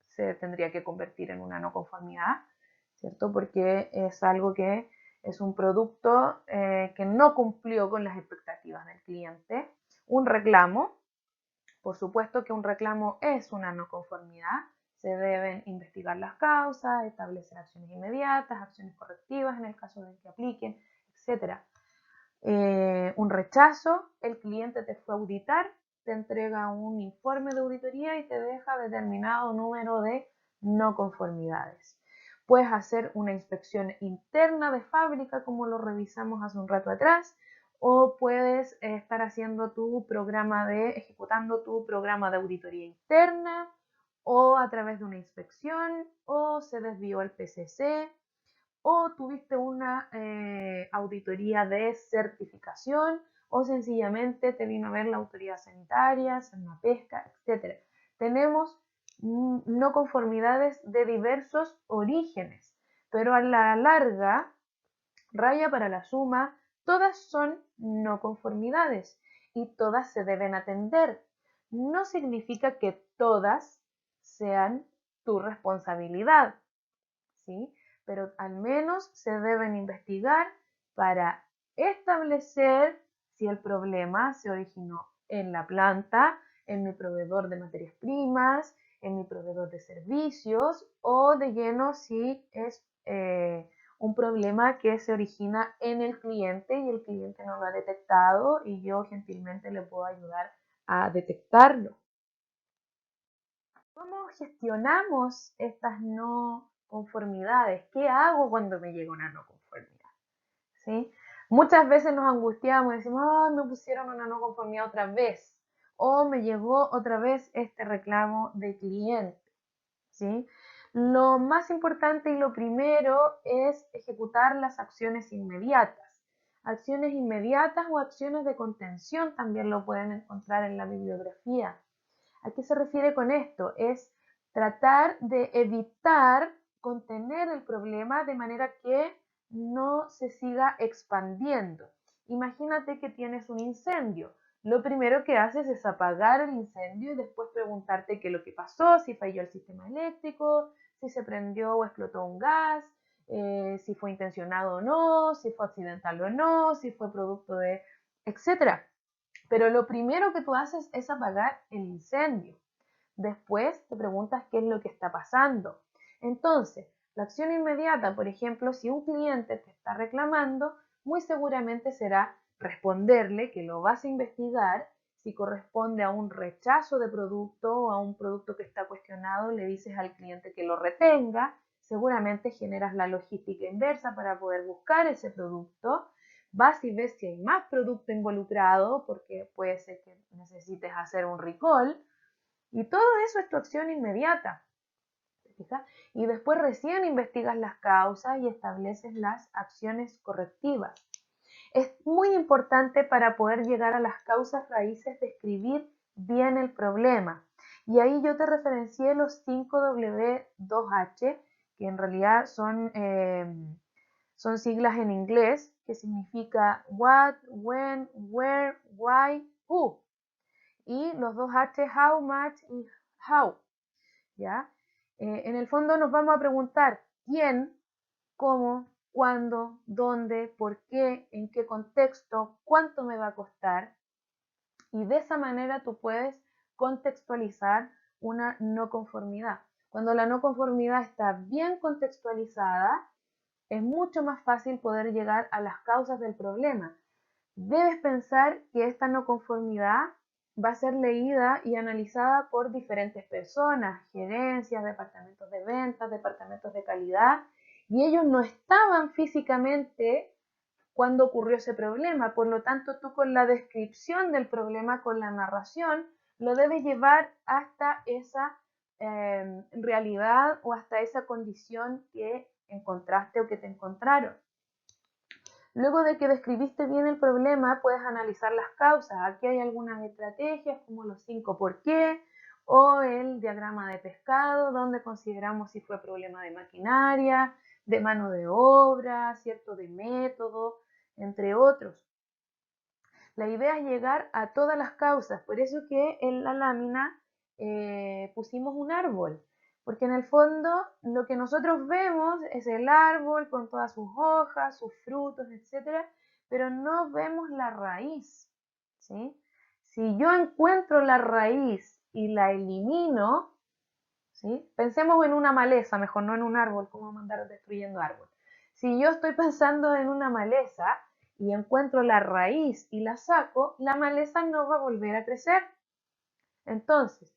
se tendría que convertir en una no conformidad, ¿cierto? Porque es algo que es un producto que no cumplió con las expectativas del cliente. Un reclamo, por supuesto que un reclamo es una no conformidad, se deben investigar las causas, establecer acciones inmediatas, acciones correctivas en el caso de que apliquen, etc. Un rechazo, el cliente te fue a auditar, te entrega un informe de auditoría y te deja determinado número de no conformidades. Puedes hacer una inspección interna de fábrica, como lo revisamos hace un rato atrás, o puedes estar haciendo ejecutando tu programa de auditoría interna, o a través de una inspección, o se desvió el PCC, o tuviste una auditoría de certificación, o sencillamente te vino a ver la autoridad sanitaria, Pesca, etc. Tenemos no conformidades de diversos orígenes, pero a la larga, raya para la suma, todas son no conformidades y todas se deben atender. No significa que todas sean tu responsabilidad, ¿sí? Pero al menos se deben investigar para establecer si el problema se originó en la planta, en mi proveedor de materias primas, en mi proveedor de servicios, o de lleno si es un problema que se origina en el cliente y el cliente no lo ha detectado y yo gentilmente le puedo ayudar a detectarlo. ¿Cómo gestionamos estas no conformidades? ¿Qué hago cuando me llega una no conformidad? ¿Sí? Muchas veces nos angustiamos y decimos, me pusieron una no conformidad otra vez, o me llegó otra vez este reclamo de cliente. ¿Sí? Lo más importante y lo primero es ejecutar las acciones inmediatas. Acciones inmediatas o acciones de contención también lo pueden encontrar en la bibliografía. ¿A qué se refiere con esto? Es tratar de evitar contener el problema de manera que no se siga expandiendo. Imagínate que tienes un incendio. Lo primero que haces es apagar el incendio y después preguntarte qué es lo que pasó, si falló el sistema eléctrico, si se prendió o explotó un gas, si fue intencionado o no, si fue accidental o no, si fue producto de, etcétera. Pero lo primero que tú haces es apagar el incendio. Después te preguntas qué es lo que está pasando. Entonces, la acción inmediata, por ejemplo, si un cliente te está reclamando, muy seguramente será responderle que lo vas a investigar. Si corresponde a un rechazo de producto o a un producto que está cuestionado, le dices al cliente que lo retenga. Seguramente generas la logística inversa para poder buscar ese producto. Vas y ves si hay más producto involucrado, porque puede ser que necesites hacer un recall. Y todo eso es tu acción inmediata. Y después recién investigas las causas y estableces las acciones correctivas. Es muy importante para poder llegar a las causas raíces describir bien el problema. Y ahí yo te referencié los 5W2H, que en realidad son siglas en inglés, que significa what, when, where, why, who. Y los dos H, how much y how. ¿Ya? En el fondo nos vamos a preguntar quién, cómo, cuándo, dónde, por qué, en qué contexto, cuánto me va a costar. Y de esa manera tú puedes contextualizar una no conformidad. Cuando la no conformidad está bien contextualizada, es mucho más fácil poder llegar a las causas del problema. Debes pensar que esta no conformidad va a ser leída y analizada por diferentes personas, gerencias, departamentos de ventas, departamentos de calidad, y ellos no estaban físicamente cuando ocurrió ese problema. Por lo tanto, tú con la descripción del problema, con la narración, lo debes llevar hasta esa realidad o hasta esa condición que encontraste o que te encontraron. Luego de que describiste bien el problema, puedes analizar las causas. Aquí hay algunas estrategias como los 5 por qué o el diagrama de pescado, donde consideramos si fue problema de maquinaria, de mano de obra, cierto, de método, entre otros. La idea es llegar a todas las causas, por eso que en la lámina pusimos un árbol, porque en el fondo lo que nosotros vemos es el árbol con todas sus hojas, sus frutos, etc., pero no vemos la raíz, ¿sí? Si yo encuentro la raíz y la elimino, ¿sí? Pensemos en una maleza, mejor no en un árbol, ¿cómo vamos a andar destruyendo árbol? Si yo estoy pensando en una maleza y encuentro la raíz y la saco, la maleza no va a volver a crecer. Entonces,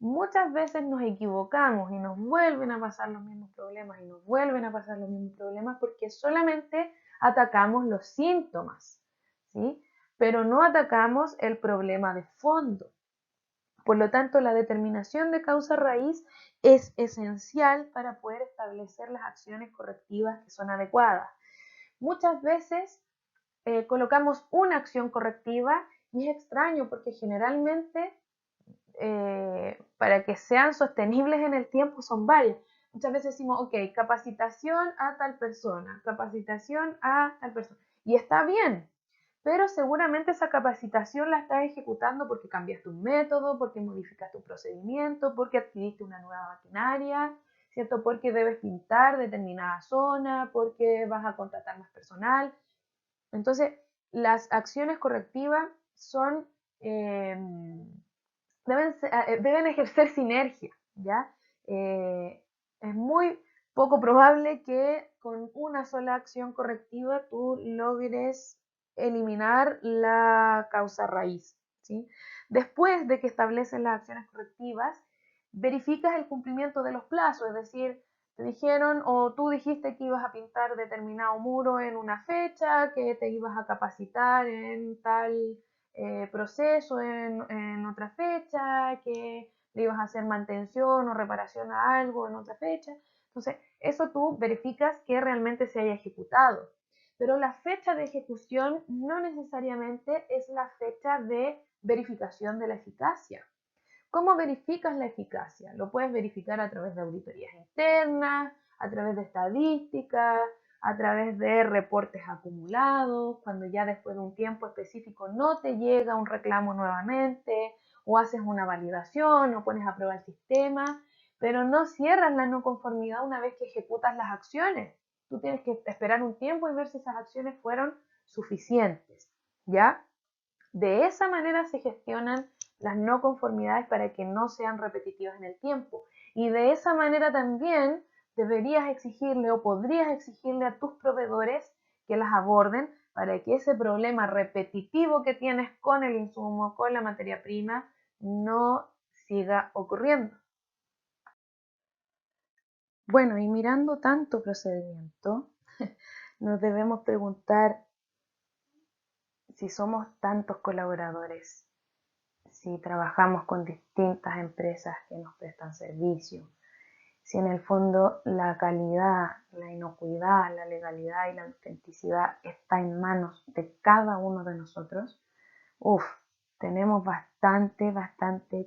muchas veces nos equivocamos y nos vuelven a pasar los mismos problemas y nos vuelven a pasar los mismos problemas porque solamente atacamos los síntomas, ¿sí? Pero no atacamos el problema de fondo. Por lo tanto, la determinación de causa raíz es esencial para poder establecer las acciones correctivas que son adecuadas. Muchas veces colocamos una acción correctiva y es extraño porque generalmente para que sean sostenibles en el tiempo son varias. Muchas veces decimos, ok, capacitación a tal persona, capacitación a tal persona. Y está bien, pero seguramente esa capacitación la estás ejecutando porque cambiaste un método, porque modificaste un procedimiento, porque adquiriste una nueva maquinaria, ¿cierto? Porque debes pintar determinada zona, porque vas a contratar más personal. Entonces, las acciones correctivas son, deben ejercer sinergia, ¿ya? Es muy poco probable que con una sola acción correctiva tú logres eliminar la causa raíz, ¿sí? Después de que estableces las acciones correctivas, verificas el cumplimiento de los plazos, es decir, te dijeron o tú dijiste que ibas a pintar determinado muro en una fecha, que te ibas a capacitar en tal proceso en otra fecha, que le ibas a hacer mantención o reparación a algo en otra fecha. Entonces, eso tú verificas que realmente se haya ejecutado. Pero la fecha de ejecución no necesariamente es la fecha de verificación de la eficacia. ¿Cómo verificas la eficacia? Lo puedes verificar a través de auditorías internas, a través de estadísticas, a través de reportes acumulados, cuando ya después de un tiempo específico no te llega un reclamo nuevamente, o haces una validación, o pones a prueba el sistema, pero no cierras la no conformidad una vez que ejecutas las acciones. Tú tienes que esperar un tiempo y ver si esas acciones fueron suficientes, ¿ya? De esa manera se gestionan las no conformidades para que no sean repetitivas en el tiempo. Y de esa manera también deberías exigirle o podrías exigirle a tus proveedores que las aborden para que ese problema repetitivo que tienes con el insumo, con la materia prima, no siga ocurriendo. Bueno, y mirando tanto procedimiento, nos debemos preguntar si somos tantos colaboradores, si trabajamos con distintas empresas que nos prestan servicio, si en el fondo la calidad, la inocuidad, la legalidad y la autenticidad está en manos de cada uno de nosotros, tenemos bastante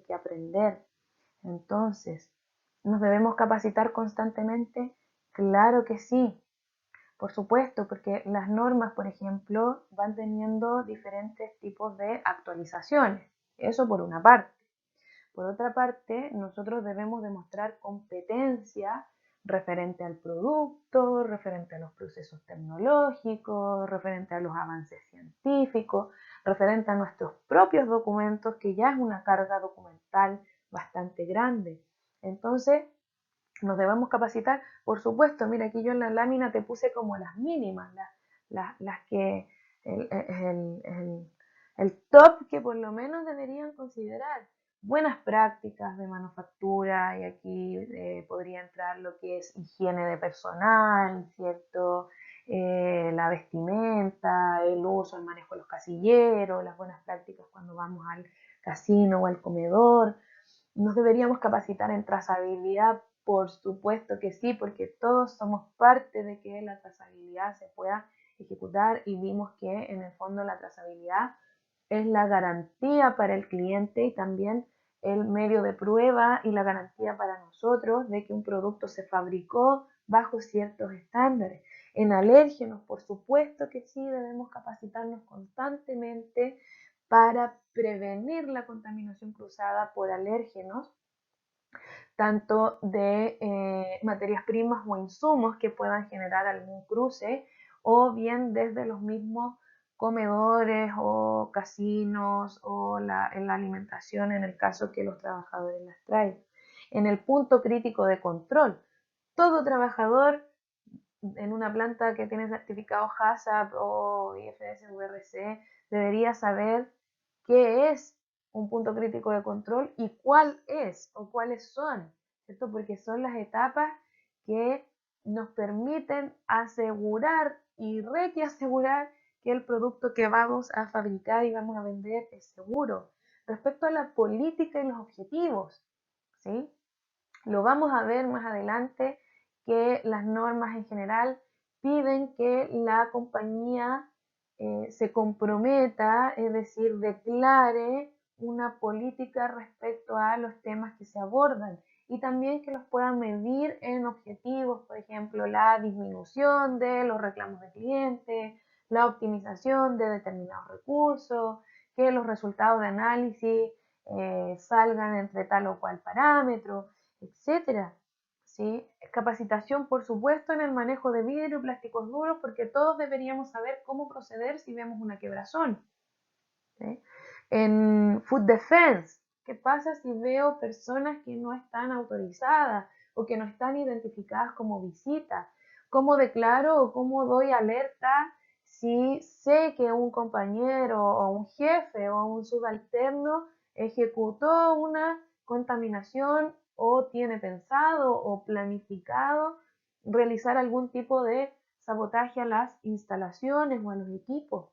que aprender. Entonces, ¿nos debemos capacitar constantemente? Claro que sí, por supuesto, porque las normas, por ejemplo, van teniendo diferentes tipos de actualizaciones. Eso por una parte. Por otra parte, nosotros debemos demostrar competencia referente al producto, referente a los procesos tecnológicos, referente a los avances científicos, referente a nuestros propios documentos, que ya es una carga documental bastante grande. Entonces, nos debemos capacitar, por supuesto. Mira, aquí yo en la lámina te puse como las mínimas, las que, el top que por lo menos deberían considerar. Buenas prácticas de manufactura, y aquí podría entrar lo que es higiene de personal, ¿cierto? La vestimenta, el uso, el manejo de los casilleros, las buenas prácticas cuando vamos al casino o al comedor. Nos deberíamos capacitar en trazabilidad, por supuesto que sí, porque todos somos parte de que la trazabilidad se pueda ejecutar, y vimos que en el fondo la trazabilidad es la garantía para el cliente y también el medio de prueba y la garantía para nosotros de que un producto se fabricó bajo ciertos estándares. En alérgenos, por supuesto que sí, debemos capacitarnos constantemente para prevenir la contaminación cruzada por alérgenos, tanto de materias primas o insumos que puedan generar algún cruce, o bien desde los mismos comedores o casinos o en la alimentación, en el caso que los trabajadores las traigan. En el punto crítico de control, todo trabajador en una planta que tiene certificado HACCP o IFS VRC debería saber qué es un punto crítico de control y cuál es o cuáles son, ¿cierto? Porque son las etapas que nos permiten asegurar y reasegurar que el producto que vamos a fabricar y vamos a vender es seguro. Respecto a la política y los objetivos, ¿sí? Lo vamos a ver más adelante, que las normas en general piden que la compañía se comprometa, es decir, declare una política respecto a los temas que se abordan, y también que los puedan medir en objetivos, por ejemplo, la disminución de los reclamos de clientes, la optimización de determinados recursos, que los resultados de análisis salgan entre tal o cual parámetro, etcétera. ¿Sí? Capacitación, por supuesto, en el manejo de vidrio y plásticos duros, porque todos deberíamos saber cómo proceder si vemos una quebrazón. ¿Sí? En Food Defense, ¿qué pasa si veo personas que no están autorizadas o que no están identificadas como visita? ¿Cómo declaro o cómo doy alerta si sé que un compañero o un jefe o un subalterno ejecutó una contaminación o tiene pensado o planificado realizar algún tipo de sabotaje a las instalaciones o a los equipos?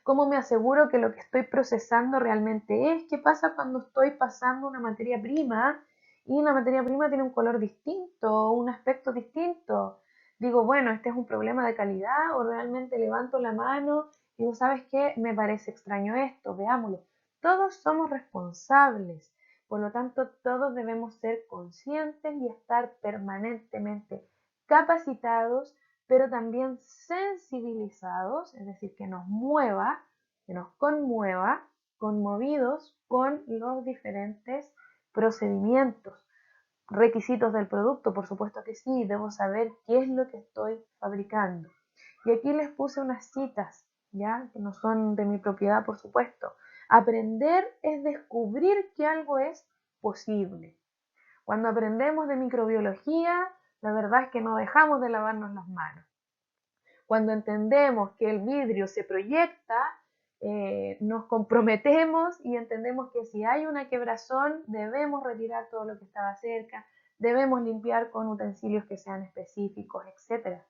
¿Cómo me aseguro que lo que estoy procesando realmente es? ¿Qué pasa cuando estoy pasando una materia prima y una materia prima tiene un color distinto, un aspecto distinto? Digo, bueno, este es un problema de calidad, o realmente levanto la mano y digo, ¿sabes qué? Me parece extraño esto, veámoslo. Todos somos responsables, por lo tanto, todos debemos ser conscientes y estar permanentemente capacitados, pero también sensibilizados, es decir, que nos mueva, que nos conmueva, conmovidos con los diferentes procedimientos. Requisitos del producto, por supuesto que sí, debo saber qué es lo que estoy fabricando. Y aquí les puse unas citas, ¿ya? Que no son de mi propiedad, por supuesto. Aprender es descubrir que algo es posible. Cuando aprendemos de microbiología, la verdad es que no dejamos de lavarnos las manos. Cuando entendemos que el vidrio se proyecta, nos comprometemos y entendemos que si hay una quebrazón debemos retirar todo lo que estaba cerca, debemos limpiar con utensilios que sean específicos, etc.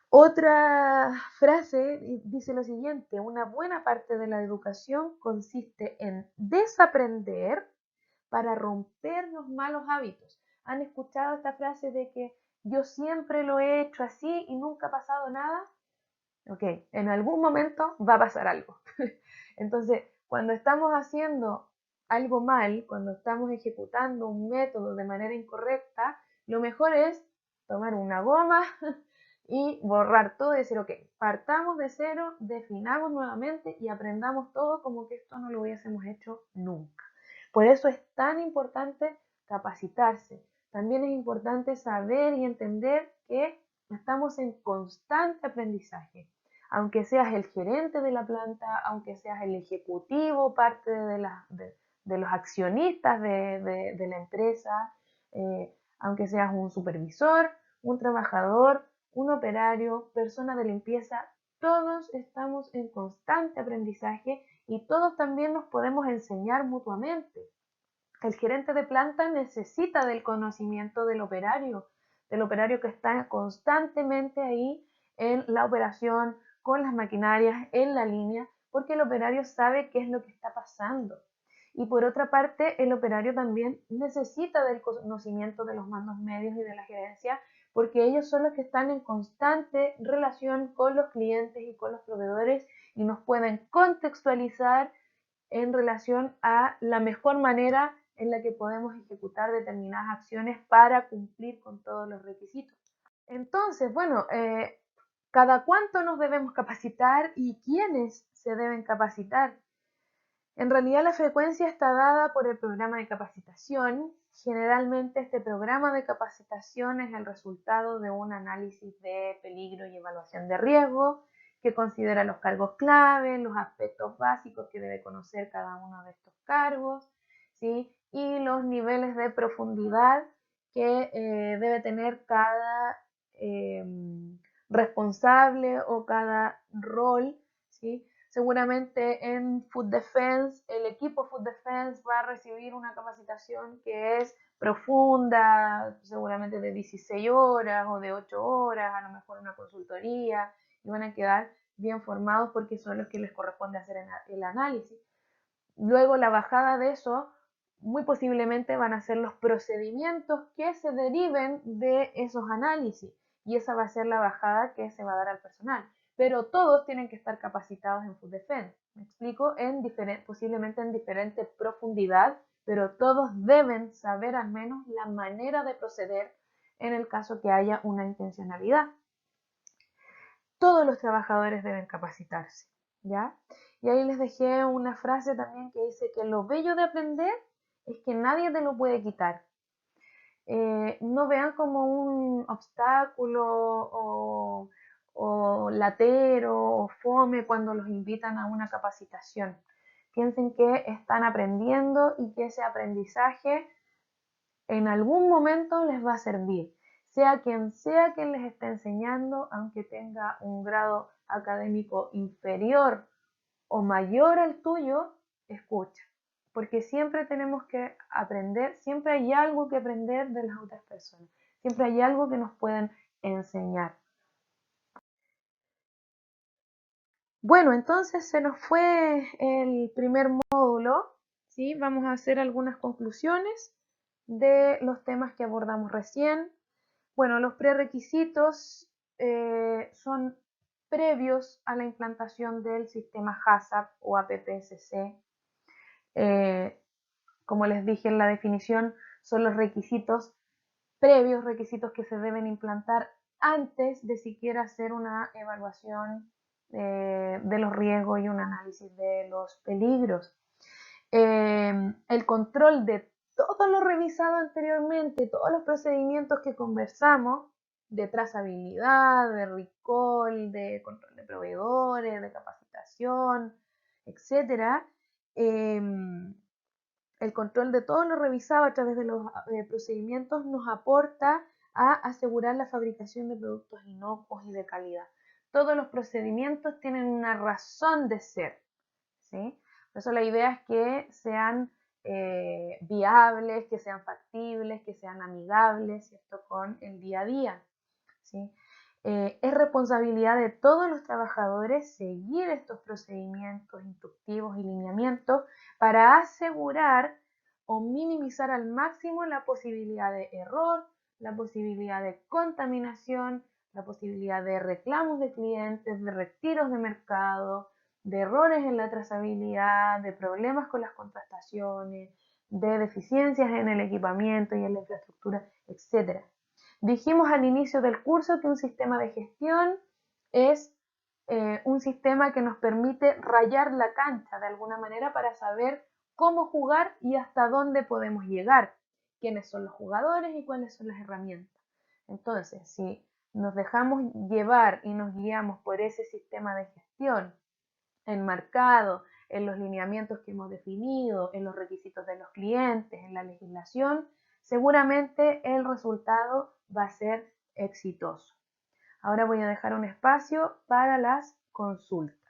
Otra frase dice lo siguiente: una buena parte de la educación consiste en desaprender para romper los malos hábitos. ¿Han escuchado esta frase de que yo siempre lo he hecho así y nunca ha pasado nada? Ok, en algún momento va a pasar algo. Entonces, cuando estamos haciendo algo mal, cuando estamos ejecutando un método de manera incorrecta, lo mejor es tomar una goma y borrar todo y decir, ok, partamos de cero, definamos nuevamente y aprendamos todo como que esto no lo hubiésemos hecho nunca. Por eso es tan importante capacitarse. También es importante saber y entender que estamos en constante aprendizaje. Aunque seas el gerente de la planta, aunque seas el ejecutivo, parte de los accionistas de la empresa, aunque seas un supervisor, un trabajador, un operario, persona de limpieza, todos estamos en constante aprendizaje y todos también nos podemos enseñar mutuamente. El gerente de planta necesita del conocimiento del operario que está constantemente ahí en la operación, con las maquinarias, en la línea, porque el operario sabe qué es lo que está pasando. Y por otra parte, el operario también necesita del conocimiento de los mandos medios y de la gerencia, porque ellos son los que están en constante relación con los clientes y con los proveedores y nos pueden contextualizar en relación a la mejor manera en la que podemos ejecutar determinadas acciones para cumplir con todos los requisitos. Entonces, bueno, ¿cada cuánto nos debemos capacitar y quiénes se deben capacitar? En realidad la frecuencia está dada por el programa de capacitación. Generalmente este programa de capacitación es el resultado de un análisis de peligro y evaluación de riesgo que considera los cargos clave, los aspectos básicos que debe conocer cada uno de estos cargos, ¿sí? Y los niveles de profundidad que debe tener cada responsable o cada rol, ¿sí? Seguramente en Food Defense, el equipo Food Defense va a recibir una capacitación que es profunda, seguramente de 16 horas o de 8 horas, a lo mejor una consultoría, y van a quedar bien formados porque son los que les corresponde hacer el análisis. Luego la bajada de eso, muy posiblemente van a ser los procedimientos que se deriven de esos análisis, y esa va a ser la bajada que se va a dar al personal. Pero todos tienen que estar capacitados en Food Defense. ¿Me explico? Posiblemente en diferente profundidad, pero todos deben saber al menos la manera de proceder en el caso que haya una intencionalidad. Todos los trabajadores deben capacitarse, ¿ya? Y ahí les dejé una frase también que dice que lo bello de aprender es que nadie te lo puede quitar. No vean como un obstáculo o latero o fome cuando los invitan a una capacitación. Piensen que están aprendiendo y que ese aprendizaje en algún momento les va a servir. Sea quien les esté enseñando, aunque tenga un grado académico inferior o mayor al tuyo, escucha. Porque siempre tenemos que aprender, siempre hay algo que aprender de las otras personas. Siempre hay algo que nos pueden enseñar. Bueno, entonces se nos fue el primer módulo, ¿sí? Vamos a hacer algunas conclusiones de los temas que abordamos recién. Bueno, los prerequisitos son previos a la implantación del sistema HACCP o APPSC. Como les dije en la definición, son los requisitos previos, requisitos que se deben implantar antes de siquiera hacer una evaluación de los riesgos y un análisis de los peligros. El control de todo lo revisado anteriormente, todos los procedimientos que conversamos, de trazabilidad, de recall, de control de proveedores, de capacitación, etcétera. El control de todo lo revisado a través de los procedimientos nos aporta a asegurar la fabricación de productos inocuos y de calidad. Todos los procedimientos tienen una razón de ser, ¿sí? Por eso la idea es que sean viables, que sean factibles, que sean amigables, ¿cierto? Con el día a día, ¿sí? Es responsabilidad de todos los trabajadores seguir estos procedimientos instructivos y lineamientos para asegurar o minimizar al máximo la posibilidad de error, la posibilidad de contaminación, la posibilidad de reclamos de clientes, de retiros de mercado, de errores en la trazabilidad, de problemas con las contrataciones, de deficiencias en el equipamiento y en la infraestructura, etc. Dijimos al inicio del curso que un sistema de gestión es un sistema que nos permite rayar la cancha de alguna manera para saber cómo jugar y hasta dónde podemos llegar, quiénes son los jugadores y cuáles son las herramientas. Entonces, si nos dejamos llevar y nos guiamos por ese sistema de gestión enmarcado en los lineamientos que hemos definido, en los requisitos de los clientes, en la legislación, seguramente el resultado va a ser exitoso. Ahora voy a dejar un espacio para las consultas.